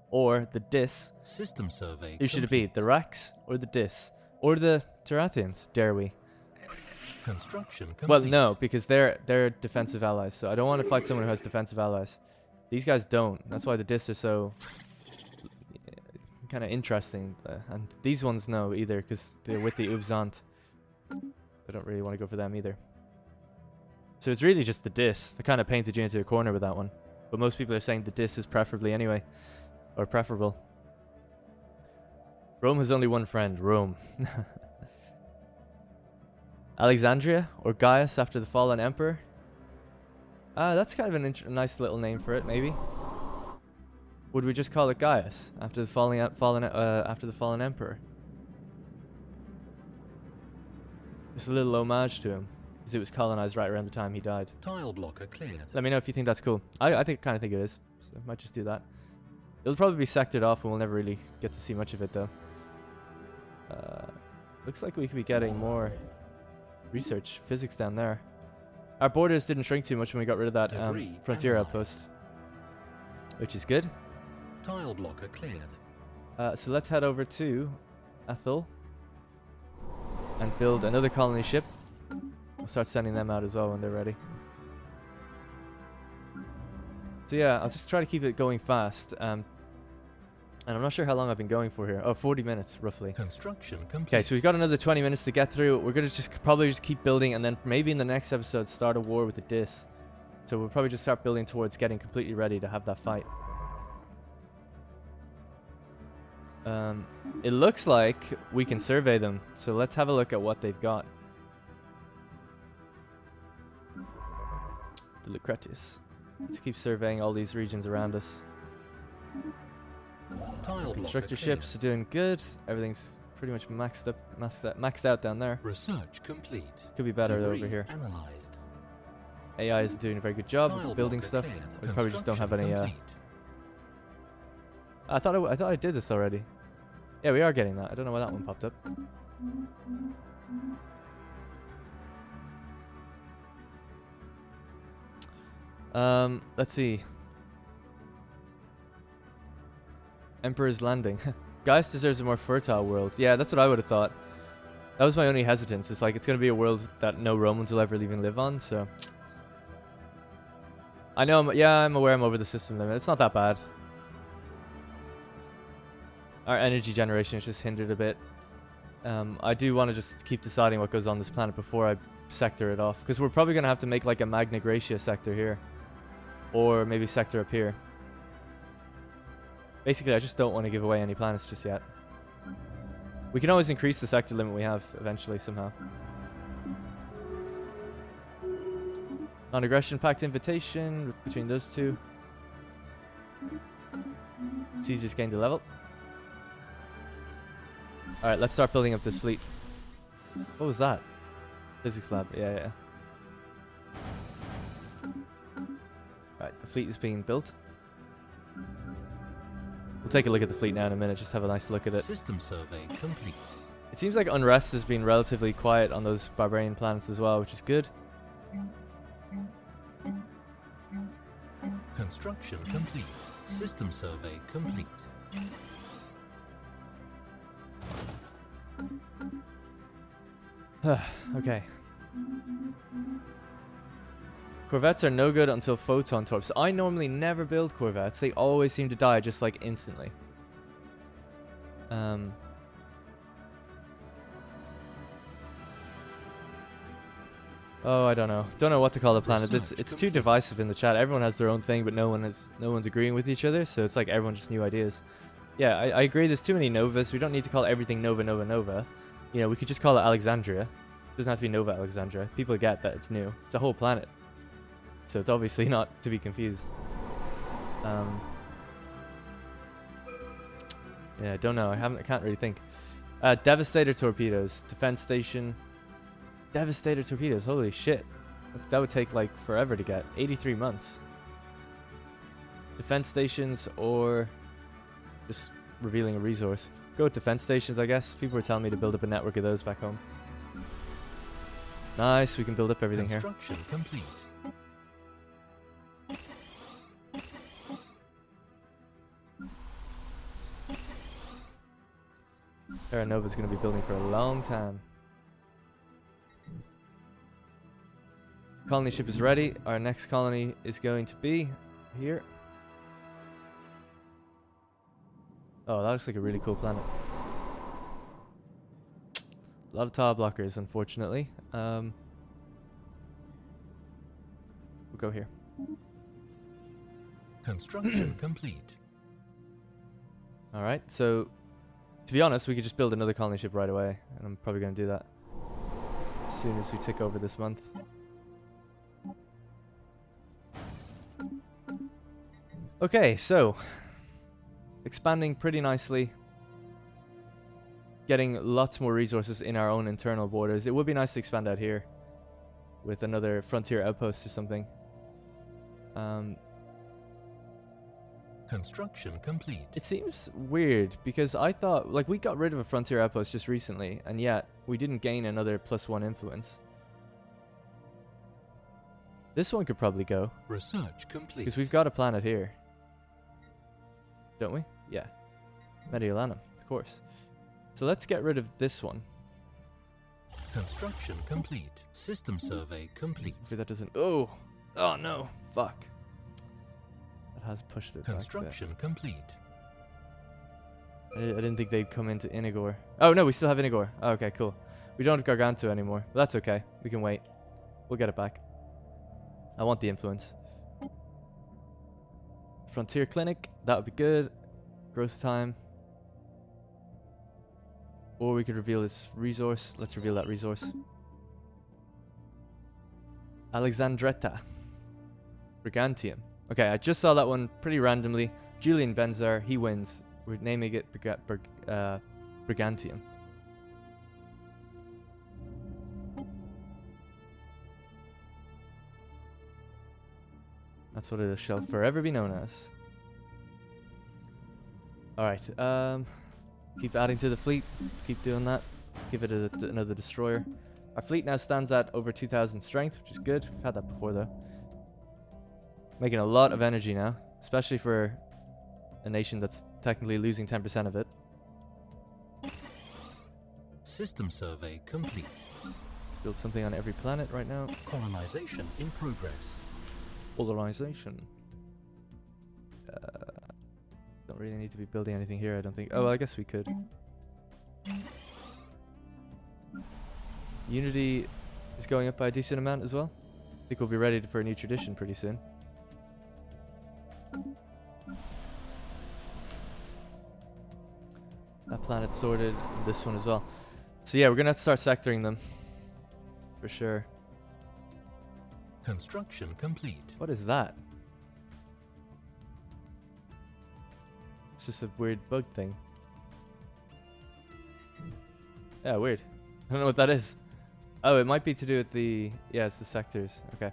or the Dis, System survey. who should it be? The Rax or the Dis or the Tarathians? Dare we? Construction complete. Well, no, because they're defensive allies. So I don't want to fight someone who has defensive allies. These guys don't. That's why the Dis are so kind of interesting. And these ones no either, because they're with the Uvzant. I don't really want to go for them either. So it's really just the Dis. I kind of painted you into a corner with that one. But most people are saying the Dis is preferably anyway. Or preferable. Rome has only one friend. Rome. Alexandria or Gaius after the fallen emperor. That's kind of a nice little name for it, maybe. Would we just call it Gaius after the fallen emperor? Just a little homage to him, because it was colonized right around the time he died. Tile blocker cleared. Let me know if you think that's cool. I kind of think it is, so I might just do that. It'll probably be sectored off, and we'll never really get to see much of it, though. Looks like we could be getting more research physics down there. Our borders didn't shrink too much when we got rid of that frontier outpost, which is good. Tile blocker cleared. So let's head over to Ethel and build another colony ship. We'll start sending them out as well when they're ready. So yeah, I'll just try to keep it going fast. And I'm not sure how long I've been going for here. Oh, 40 minutes, roughly. Construction complete. Okay, so we've got another 20 minutes to get through. We're going to probably just keep building, and then maybe in the next episode start a war with the Dis. So we'll probably just start building towards getting completely ready to have that fight. It looks like we can survey them, so let's have a look at what they've got. The Lucretius. Let's keep surveying all these regions around us. Constructor ships are doing good. Everything's pretty much maxed out down there. Research complete. Could be better though over here. Analyzed. AI is doing a very good job of building stuff. We probably just don't have any. I thought I did this already. Yeah, we are getting that. I don't know why that one popped up. Let's see. Emperor's Landing. Gaius deserves a more fertile world. Yeah, that's what I would have thought. That was my only hesitance. It's like, it's going to be a world that no Romans will ever even live on, so... I know, I'm aware I'm over the system limit. It's not that bad. Our energy generation is just hindered a bit. I do want to just keep deciding what goes on this planet before I sector it off. Because we're probably going to have to make like a Magna Graecia sector here. Or maybe sector up here. Basically, I just don't want to give away any planets just yet. We can always increase the sector limit we have eventually somehow. Non-aggression pact invitation between those two. Caesar's gained a level. Alright, let's start building up this fleet. What was that? Physics lab, yeah. Alright, the fleet is being built. We'll take a look at the fleet now in a minute, just have a nice look at it. System survey complete. It seems like unrest has been relatively quiet on those barbarian planets as well, which is good. Construction complete. System survey complete. Okay. Corvettes are no good until photon torps. I normally never build corvettes. They always seem to die just like instantly. Oh, I don't know. Don't know what to call the planet. It's too divisive in the chat. Everyone has their own thing, but no one's agreeing with each other. So it's like everyone just new ideas. Yeah, I agree. There's too many Novas. We don't need to call everything Nova, Nova, Nova. You know, we could just call it Alexandria. It doesn't have to be Nova Alexandria. People get that it's new. It's a whole planet. So it's obviously not to be confused. Yeah, I don't know. I can't really think. Devastator torpedoes. Defense station. Devastator torpedoes. Holy shit. That would take like forever to get. 83 months. Defense stations or just revealing a resource. Go with defense stations, I guess. People were telling me to build up a network of those back home. Nice, we can build up everything here. Construction complete. Terra Nova's going to be building for a long time. Colony ship is ready. Our next colony is going to be here. Oh, that looks like a really cool planet. A lot of tile blockers, unfortunately. We'll go here. Construction complete. Alright, so to be honest, we could just build another colony ship right away. And I'm probably going to do that as soon as we tick over this month. Okay, so expanding pretty nicely. Getting lots more resources in our own internal borders. It would be nice to expand out here with another frontier outpost or something. Construction complete. It seems weird because I thought, like, we got rid of a frontier outpost just recently, and yet we didn't gain another +1 influence. This one could probably go. Research complete. Because we've got a planet here. Don't we? Yeah. Mediolanum, of course. So let's get rid of this one. Construction complete. System survey complete. Hopefully that doesn't... Oh! Oh no! Fuck. That has pushed it Construction back complete. I didn't think they'd come into Inigor. Oh no, we still have Inigor. Oh, okay, cool. We don't have Gargantua anymore. But that's okay. We can wait. We'll get it back. I want the influence. Frontier Clinic. That would be good. Growth time. Or we could reveal this resource. Let's reveal that resource. Alexandretta. Brigantium. Okay, I just saw that one pretty randomly. Julian Benzar, he wins. We're naming it Brigantium. That's what it shall forever be known as. Alright, keep adding to the fleet. Keep doing that. Let's give it another destroyer. Our fleet now stands at over 2,000 strength, which is good. We've had that before, though. Making a lot of energy now, especially for a nation that's technically losing 10% of it. System survey complete. Build something on every planet right now. Colonization in progress. Polarization. Don't really need to be building anything here, I don't think. Oh, well, I guess we could. Unity is going up by a decent amount as well. I think we'll be ready for a new tradition pretty soon. That planet's sorted, and this one as well. So yeah, we're gonna have to start sectoring them. For sure. Construction complete. What is that? It's just a weird bug thing. Yeah, weird. I don't know what that is. Oh, it might be to do with the... Yeah, it's the sectors. Okay.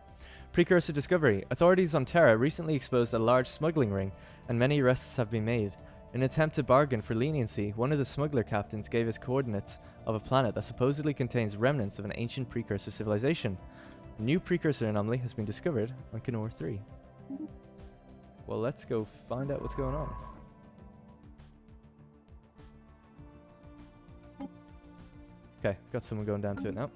Precursor discovery. Authorities on Terra recently exposed a large smuggling ring, and many arrests have been made. In an attempt to bargain for leniency, one of the smuggler captains gave us coordinates of a planet that supposedly contains remnants of an ancient precursor civilization. A new precursor anomaly has been discovered on Canor 3. Well, let's go find out what's going on. Okay, got someone going down to it now.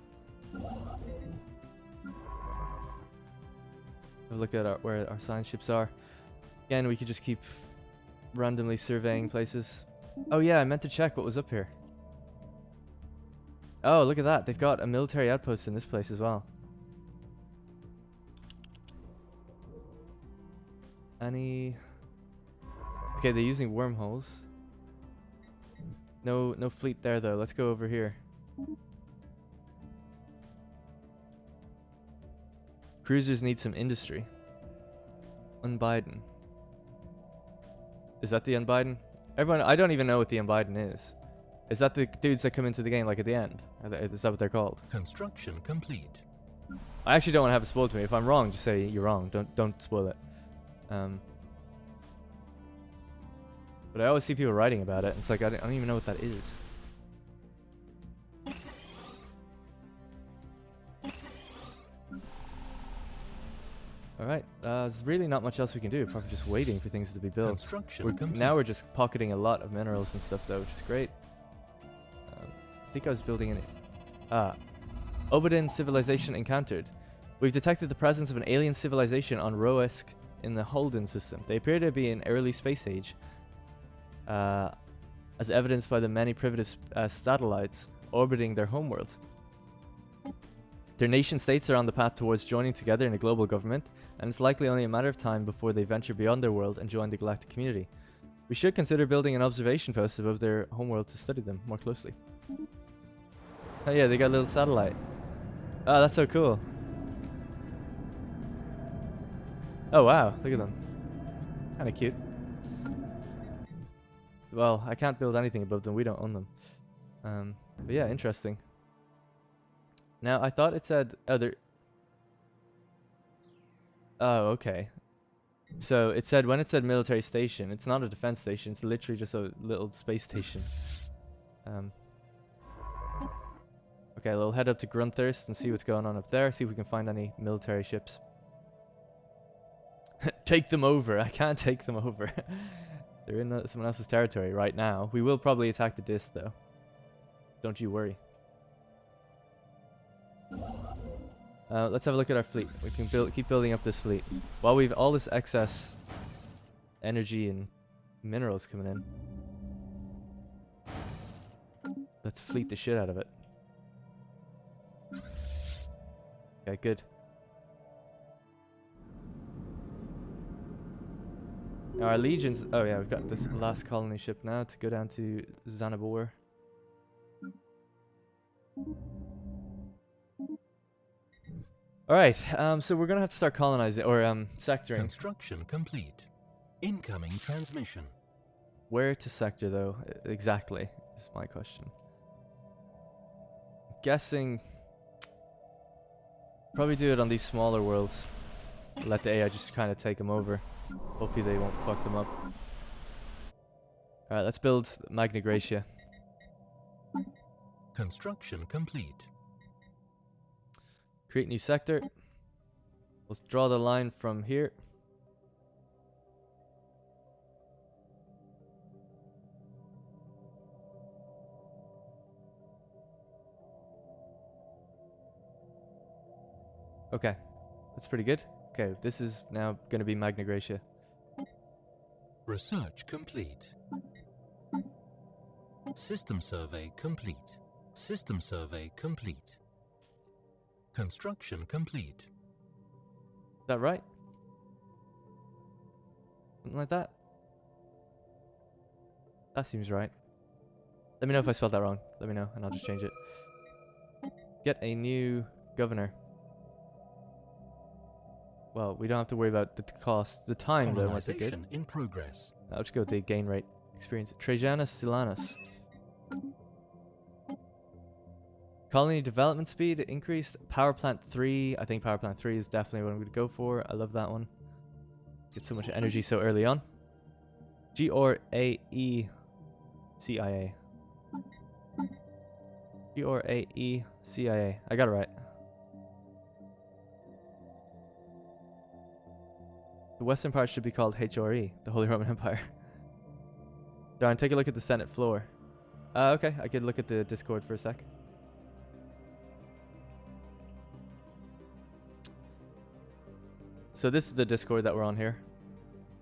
Have a look at where our science ships are. Again, we could just keep randomly surveying places. Oh yeah, I meant to check what was up here. Oh, look at that. They've got a military outpost in this place as well. Okay, they're using wormholes. No fleet there though. Let's go over here. Cruisers need some industry. Unbiden. Is that the Unbiden? Everyone, I don't even know what the Unbiden is. Is that the dudes that come into the game like at the end? Is that what they're called? Construction complete. I actually don't want to have it spoiled to me. If I'm wrong, just say you're wrong. Don't spoil it. But I always see people writing about it. It's like I don't even know what that is. Alright, there's really not much else we can do apart from just waiting for things to be built. Now we're just pocketing a lot of minerals and stuff though, which is great. I think I was building an... Obadin civilization encountered. We've detected the presence of an alien civilization on Roesk in the Holden system. They appear to be in early space age, as evidenced by the many primitive satellites orbiting their homeworld. Their nation states are on the path towards joining together in a global government, and it's likely only a matter of time before they venture beyond their world and join the galactic community. We should consider building an observation post above their homeworld to study them more closely. Oh yeah, they got a little satellite. Oh, that's so cool. Oh wow, look at them. Kinda cute. Well, I can't build anything above them, we don't own them. But yeah, interesting. Now, I thought it said other... Oh, okay. So, it said, when it said military station, it's not a defense station, it's literally just a little space station. Okay, we'll head up to Grunthurst and see what's going on up there, see if we can find any military ships. Take them over! I can't take them over. They're in someone else's territory right now. We will probably attack the disc, though. Don't you worry. Let's have a look at our fleet. We can keep building up this fleet. While we've all this excess energy and minerals coming in, let's fleet the shit out of it. Okay, good. Now our legions... Oh yeah, we've got this last colony ship now to go down to Xanabor. Alright, so we're gonna have to start colonizing, or sectoring. Construction complete. Incoming transmission. Where to sector though, exactly, is my question. I'm guessing... Probably do it on these smaller worlds. Let the AI just kind of take them over. Hopefully they won't fuck them up. Alright, let's build Magna Graecia. Construction complete. Create new sector. Let's draw the line from here. Okay, that's pretty good. Okay, this is now going to be Magna Graecia. Research complete. System survey complete. System survey complete. Construction complete. Is that right? Something like that? That seems right. Let me know if I spelled that wrong. Let me know, and I'll just change it. Get a new governor. Well, we don't have to worry about the cost. The time, though, might be good. Colonization in progress. I'll just go with the gain rate experience. Trajanus Silanus. Colony development speed increased. Power plant 3. I think power plant 3 is definitely what I'm going to go for. I love that one. Get so much energy so early on. GRAE CIA. GRAE CIA. I got it right. The western part should be called HRE, the Holy Roman Empire. Darn, take a look at the Senate floor. Okay, I could look at the Discord for a sec. So this is the Discord that we're on here.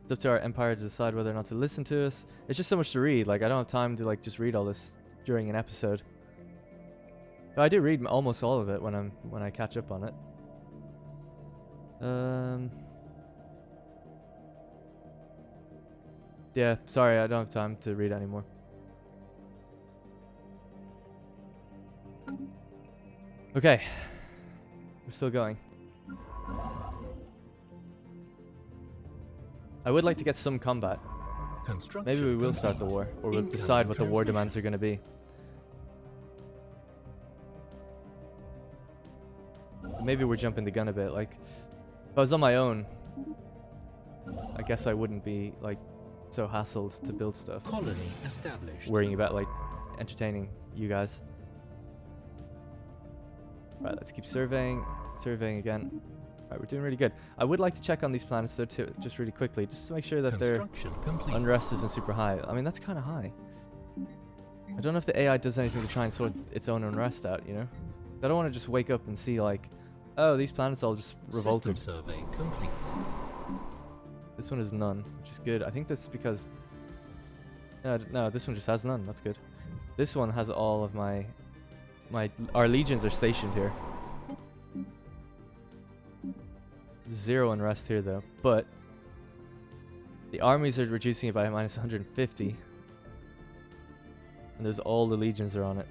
It's up to our empire to decide whether or not to listen to us. It's just so much to read. Like, I don't have time to like just read all this during an episode. But I do read almost all of it when I catch up on it. Yeah, sorry, I don't have time to read anymore. Okay, we're still going. I would like to get some combat. Maybe we will start the war, or we'll decide what the war demands are going to be. Maybe we're jumping the gun a bit. Like, if I was on my own, I guess I wouldn't be like so hassled to build stuff. Colony established. Worrying about like entertaining you guys. Right, let's keep surveying. Surveying again. Right, we're doing really good. I would like to check on these planets though too, just really quickly, just to make sure that their unrest isn't super high. I mean, that's kind of high. I don't know if the AI does anything to try and sort its own unrest out, you know? I don't want to just wake up and see like, oh, these planets all just revolted. System survey complete. This one is none, which is good. I think that's because... No, this one just has none. That's good. This one has all of our legions are stationed here. 0 unrest here though, but the armies are reducing it by minus 150. And there's all the legions are on it.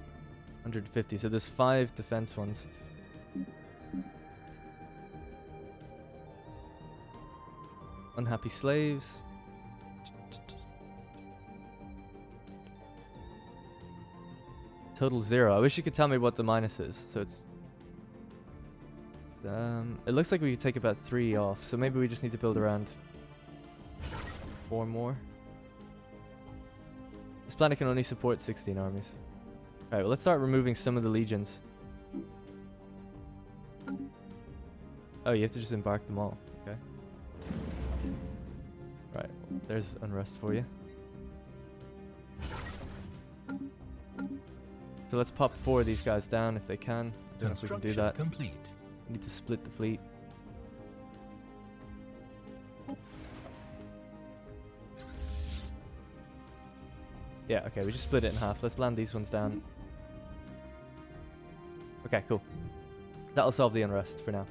150. So there's 5 defense ones. Unhappy slaves. Total 0. I wish you could tell me what the minus is. So it's... it looks like we could take about 3 off. So maybe we just need to build around 4 more. This planet can only support 16 armies. Alright, well, let's start removing some of the legions. Oh, you have to just embark them all. Okay. Right, there's unrest for you. So let's pop 4 of these guys down if they can. Don't know if we can do that. Complete. We need to split the fleet. Yeah, okay, we just split it in half. Let's land these ones down. Okay, cool. That'll solve the unrest for now.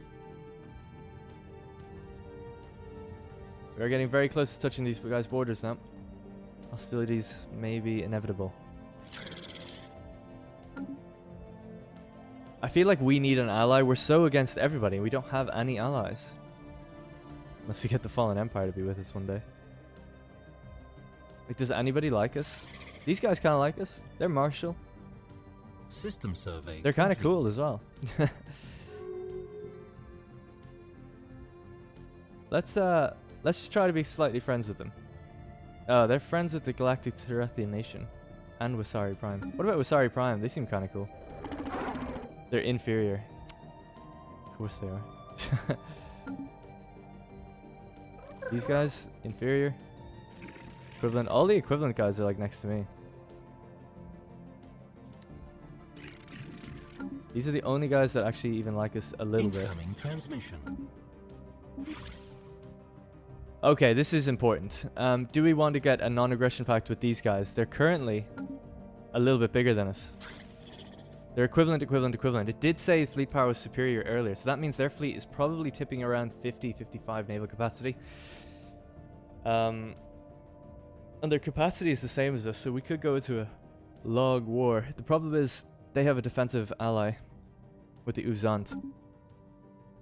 We're getting very close to touching these guys' borders now. Hostilities may be inevitable. I feel like we need an ally. We're so against everybody. We don't have any allies. Unless we get the Fallen Empire to be with us one day. Like, does anybody like us? These guys kind of like us. They're martial. System survey. They're kind of cool as well. Let's just try to be slightly friends with them. Oh, they're friends with the Galactic Nation and Wasari Prime. What about Wasari Prime? They seem kind of cool. They're inferior. Of course they are. These guys, inferior. Equivalent. All the equivalent guys are like next to me. These are the only guys that actually even like us a little bit. Incoming transmission. Okay, this is important. Do we want to get a non-aggression pact with these guys? They're currently a little bit bigger than us. They're equivalent. It did say fleet power was superior earlier, so that means their fleet is probably tipping around 50, 55 naval capacity. And their capacity is the same as us, so we could go into a long war. The problem is they have a defensive ally with the Uzant.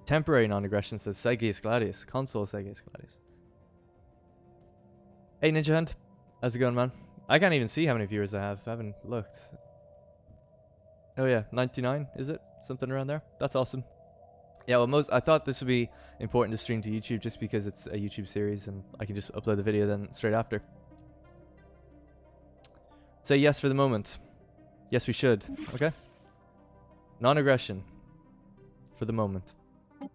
Temporary non-aggression says Segius Gladius. Console Segius Gladius. Hey Ninja Hunt, how's it going, man? I can't even see how many viewers I have. I haven't looked. Oh yeah, 99, is it? Something around there? That's awesome. Yeah, well, I thought this would be important to stream to YouTube just because it's a YouTube series and I can just upload the video then straight after. Say yes for the moment. Yes, we should. Okay. Non-aggression for the moment.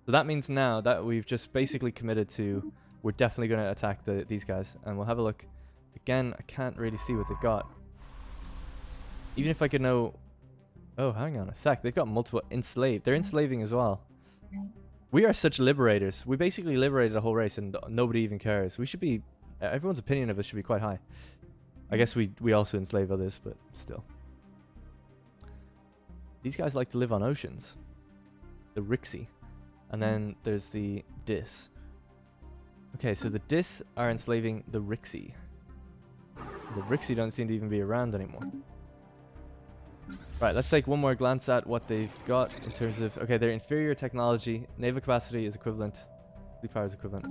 So that means now that we've just basically committed to, we're definitely going to attack these guys, and we'll have a look. Again, I can't really see what they've got. Even if I could know... Oh, hang on a sec. They've got multiple enslaved. They're enslaving as well. We are such liberators. We basically liberated a whole race and nobody even cares. We should be... Everyone's opinion of us should be quite high. I guess we also enslave others, but still. These guys like to live on oceans. The Rixie. And then there's the Dis. Okay, so the Dis are enslaving the Rixie. The Rixie don't seem to even be around anymore. Right, let's take one more glance at what they've got in terms of... Okay, their inferior technology. Naval capacity is equivalent. Fleet power is equivalent.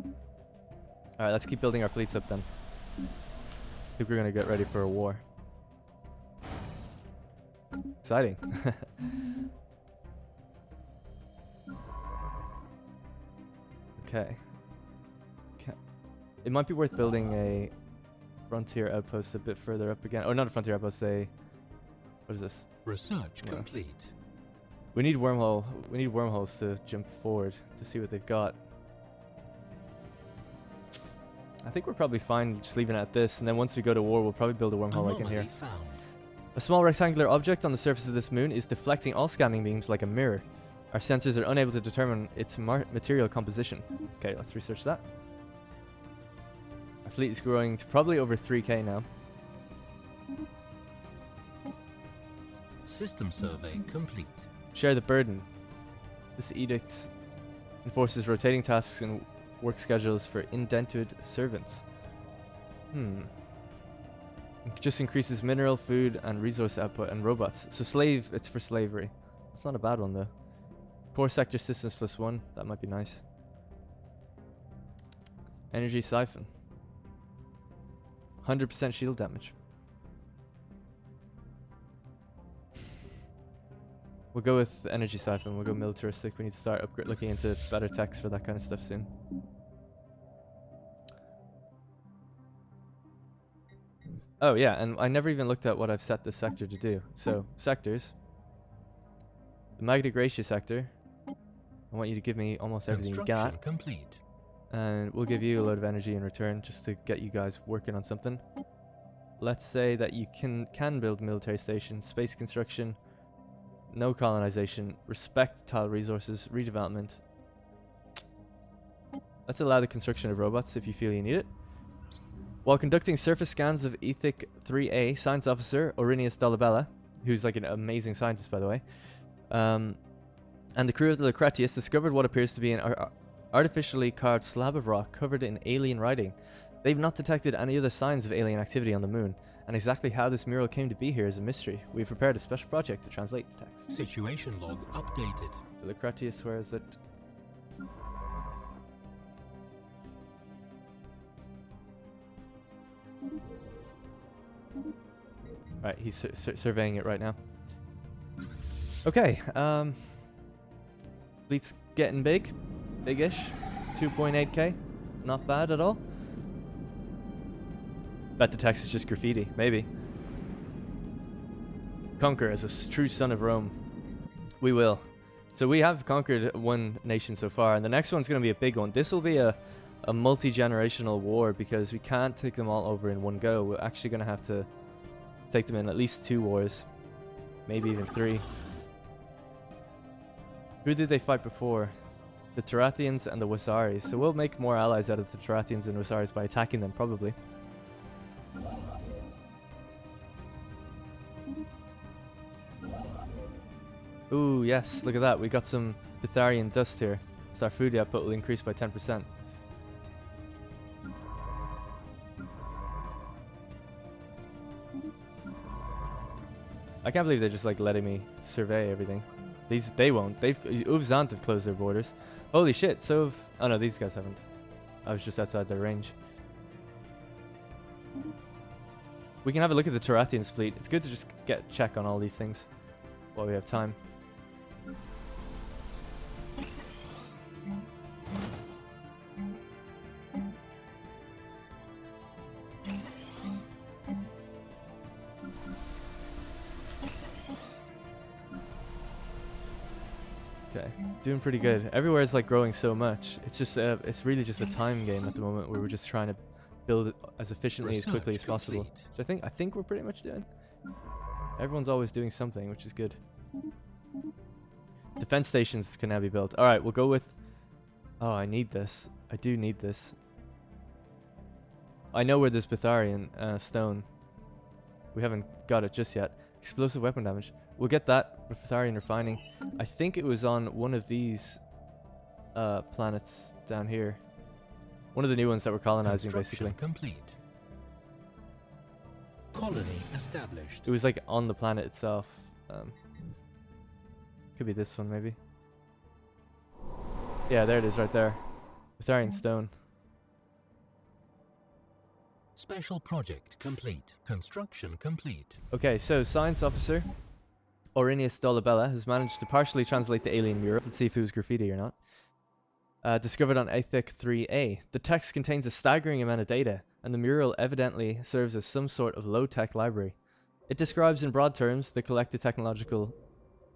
Alright, let's keep building our fleets up then. I think we're going to get ready for a war. Exciting. Okay. It might be worth building a frontier outpost a bit further up again. Oh, not a frontier outpost, a... What is this? Research complete. We need wormhole. We need wormholes to jump forward to see what they've got. I think we're probably fine just leaving it at this, and then once we go to war, we'll probably build a wormhole like in here. Found. A small rectangular object on the surface of this moon is deflecting all scanning beams like a mirror. Our sensors are unable to determine its material composition. Okay, let's research that. Our fleet is growing to probably over 3k now. System survey complete. Share the burden. This edict enforces rotating tasks and work schedules for indentured servants. It just increases mineral, food, and resource output and robots. So slave, it's for slavery. That's not a bad one though. Core sector systems +1. That might be nice. Energy siphon. 100% shield damage. We'll go with energy siphon. We'll go militaristic. We need to start looking into better techs for that kind of stuff soon. Oh yeah, and I never even looked at what I've set this sector to do. So, sectors. The Magna Gracia sector. I want you to give me almost everything you got. Complete. And we'll give you a load of energy in return just to get you guys working on something. Let's say that you can build military stations, space construction, no colonization, respect tile resources, redevelopment. Let's allow the construction of robots if you feel you need it. While conducting surface scans of Ethic 3A, Science Officer Orinius Dolabella, who's like an amazing scientist by the way, and the crew of the Lucretius discovered what appears to be an artificially carved slab of rock covered in alien writing. They've not detected any other signs of alien activity on the moon, and exactly how this mural came to be here is a mystery. We've prepared a special project to translate the text. Situation log updated. The Lucretius, where is it? Right, he's surveying it right now. Okay, fleet's getting big-ish, 2.8k, not bad at all. Bet the text is just graffiti, maybe. Conquer as a true son of Rome. We will. So we have conquered one nation so far, and the next one's going to be a big one. This will be a multi-generational war because we can't take them all over in one go. We're actually going to have to take them in at least 2 wars, maybe even 3. Who did they fight before? The Tarathians and the Wasaris. So we'll make more allies out of the Tarathians and Wasaris by attacking them, probably. Ooh, yes, look at that. We got some Bitharian dust here. So our food output will increase by 10%. I can't believe they're just like letting me survey everything. They won't. Uvzant have closed their borders. Holy shit, so have... Oh no, these guys haven't. I was just outside their range. We can have a look at the Tarathians fleet. It's good to just get a check on all these things while we have time. Okay, doing pretty good. Everywhere is like growing so much. It's just it's really just a time game at the moment where we're just trying to build it as efficiently as quickly as possible. Which I think we're pretty much doing. Everyone's always doing something, which is good. Defense stations can now be built. All right, we'll go with... Oh, I need this. I do need this. I know where there's Bitharian stone. We haven't got it just yet. Explosive weapon damage. We'll get that with Bitharian refining. I think it was on one of these planets down here. One of the new ones that we're colonizing, basically. Complete. Colony established. It was like on the planet itself. Could be this one, maybe. Yeah, there it is, right there. Bitharian stone. Special project complete. Construction complete. Okay, so science officer Orinius Dolabella has managed to partially translate the alien mural. Let's see if it was graffiti or not. Discovered on Ep.8. The text contains a staggering amount of data, and the mural evidently serves as some sort of low-tech library. It describes in broad terms the collected technological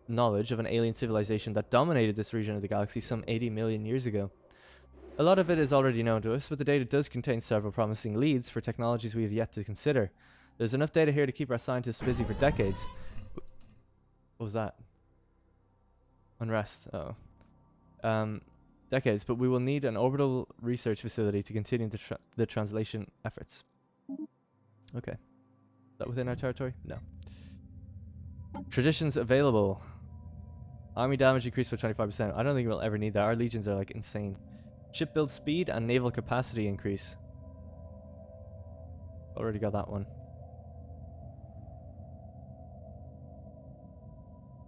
knowledge of an alien civilization that dominated this region of the galaxy some 80 million years ago. A lot of it is already known to us, but the data does contain several promising leads for technologies we have yet to consider. There's enough data here to keep our scientists busy for decades. What was that? Unrest. Oh. Decades, but we will need an orbital research facility to continue the translation efforts. Okay. Is that within our territory? No. Traditions available. Army damage increased by 25%. I don't think we'll ever need that. Our legions are like insane. Ship build speed and naval capacity increase. Already got that one.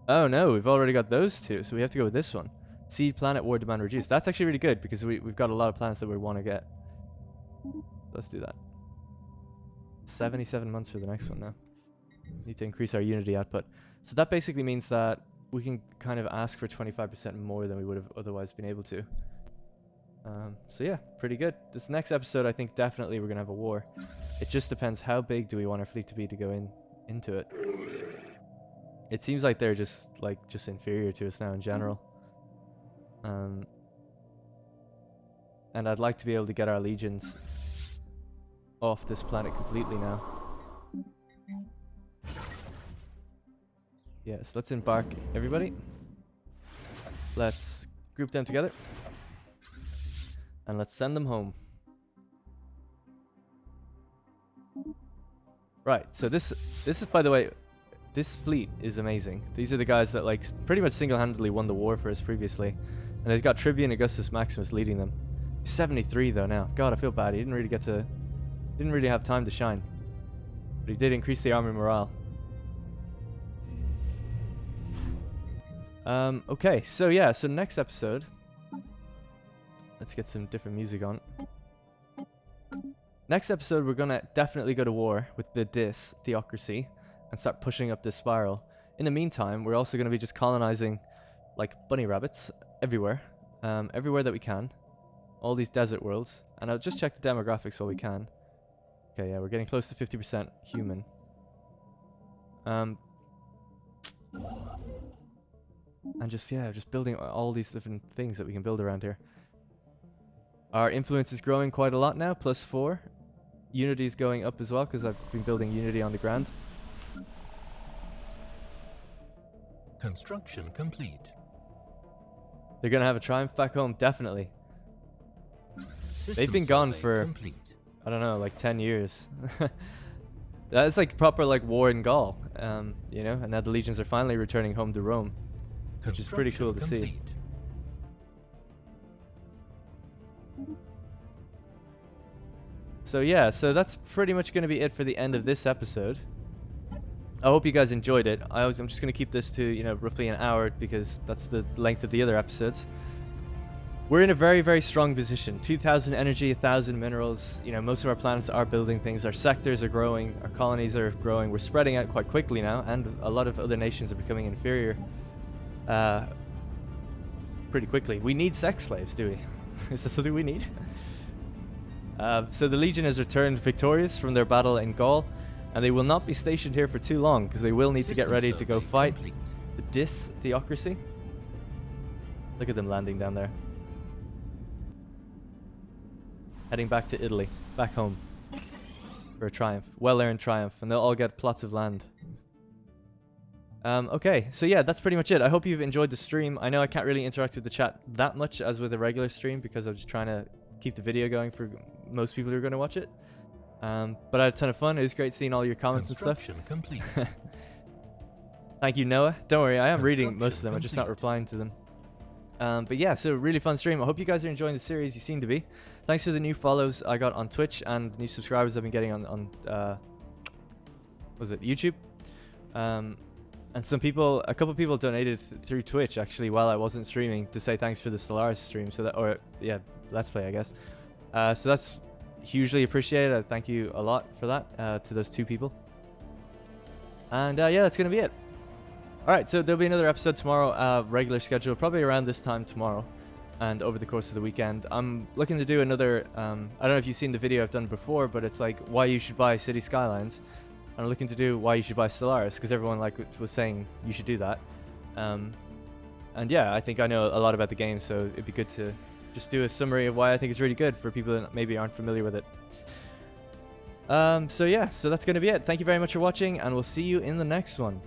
Oh no, we've already got those two, so we have to go with this one. Seed planet war demand reduced. That's actually really good because we've got a lot of planets that we want to get. Let's do that. 77 months for the next one now. Need to increase our Unity output. So that basically means that we can kind of ask for 25% more than we would have otherwise been able to. So yeah, pretty good. This next episode, I think definitely we're going to have a war. It just depends how big do we want our fleet to be to go into it. It seems like they're just inferior to us now in general. And I'd like to be able to get our legions off this planet completely now. Yes, let's embark, everybody. Let's group them together. And let's send them home. Right, so this is, by the way, this fleet is amazing. These are the guys that like pretty much single-handedly won the war for us previously. And they've got Tribune Augustus Maximus leading them. He's 73 though now. God, I feel bad. He didn't really have time to shine. But he did increase the army morale. Okay, so yeah, so next episode, let's get some different music on. Next episode, we're gonna definitely go to war with the theocracy and start pushing up this spiral. In the meantime, we're also gonna be just colonizing like bunny rabbits everywhere, everywhere that we can. All these desert worlds, and I'll just check the demographics while we can. Okay, yeah, we're getting close to 50% human. And just building all these different things that we can build around here. Our influence is growing quite a lot now, +4. Unity is going up as well because I've been building Unity on the ground. Construction complete. They're gonna have a triumph back home, definitely. System They've been gone survey for, complete. I don't know, like 10 years. That's like proper like war in Gaul, you know, and now the legions are finally returning home to Rome, which is pretty cool to see. Complete. So yeah, so that's pretty much going to be it for the end of this episode. I hope you guys enjoyed it. I'm just going to keep this to, you know, roughly an hour because that's the length of the other episodes. We're in a very, very strong position. 2,000 energy, 1,000 minerals. You know, most of our planets are building things. Our sectors are growing. Our colonies are growing. We're spreading out quite quickly now, and a lot of other nations are becoming inferior pretty quickly. We need sex slaves, do we? Is that something we need? So the Legion has returned victorious from their battle in Gaul, and they will not be stationed here for too long because they will need to get ready to go fight the Theocracy. Look at them landing down there. Heading back to Italy, back home, for a triumph. Well-earned triumph, and they'll all get plots of land. Okay, so yeah, that's pretty much it. I hope you've enjoyed the stream. I know I can't really interact with the chat that much as with a regular stream because I'm just trying to keep the video going for most people who are going to watch it. But I had a ton of fun. It was great seeing all your comments and stuff. Complete. Thank you, Noah. Don't worry, I am reading most of them. I'm just not replying to them. But yeah, so really fun stream. I hope you guys are enjoying the series. You seem to be. Thanks for the new follows I got on Twitch and new subscribers I've been getting on was it YouTube? And a couple people donated through Twitch actually while I wasn't streaming to say thanks for the Stellaris stream. So that, or yeah, Let's Play, I guess. So that's hugely appreciated. I thank you a lot for that to those two people. And yeah, that's gonna be it. Alright, so there'll be another episode tomorrow, regular schedule, probably around this time tomorrow, and over the course of the weekend. I'm looking to do another, I don't know if you've seen the video I've done before, but it's like why you should buy City Skylines. And I'm looking to do why you should buy Stellaris, because everyone like was saying you should do that. And yeah, I think I know a lot about the game, so it'd be good to just do a summary of why I think it's really good for people that maybe aren't familiar with it. So yeah, so that's going to be it. Thank you very much for watching, and we'll see you in the next one.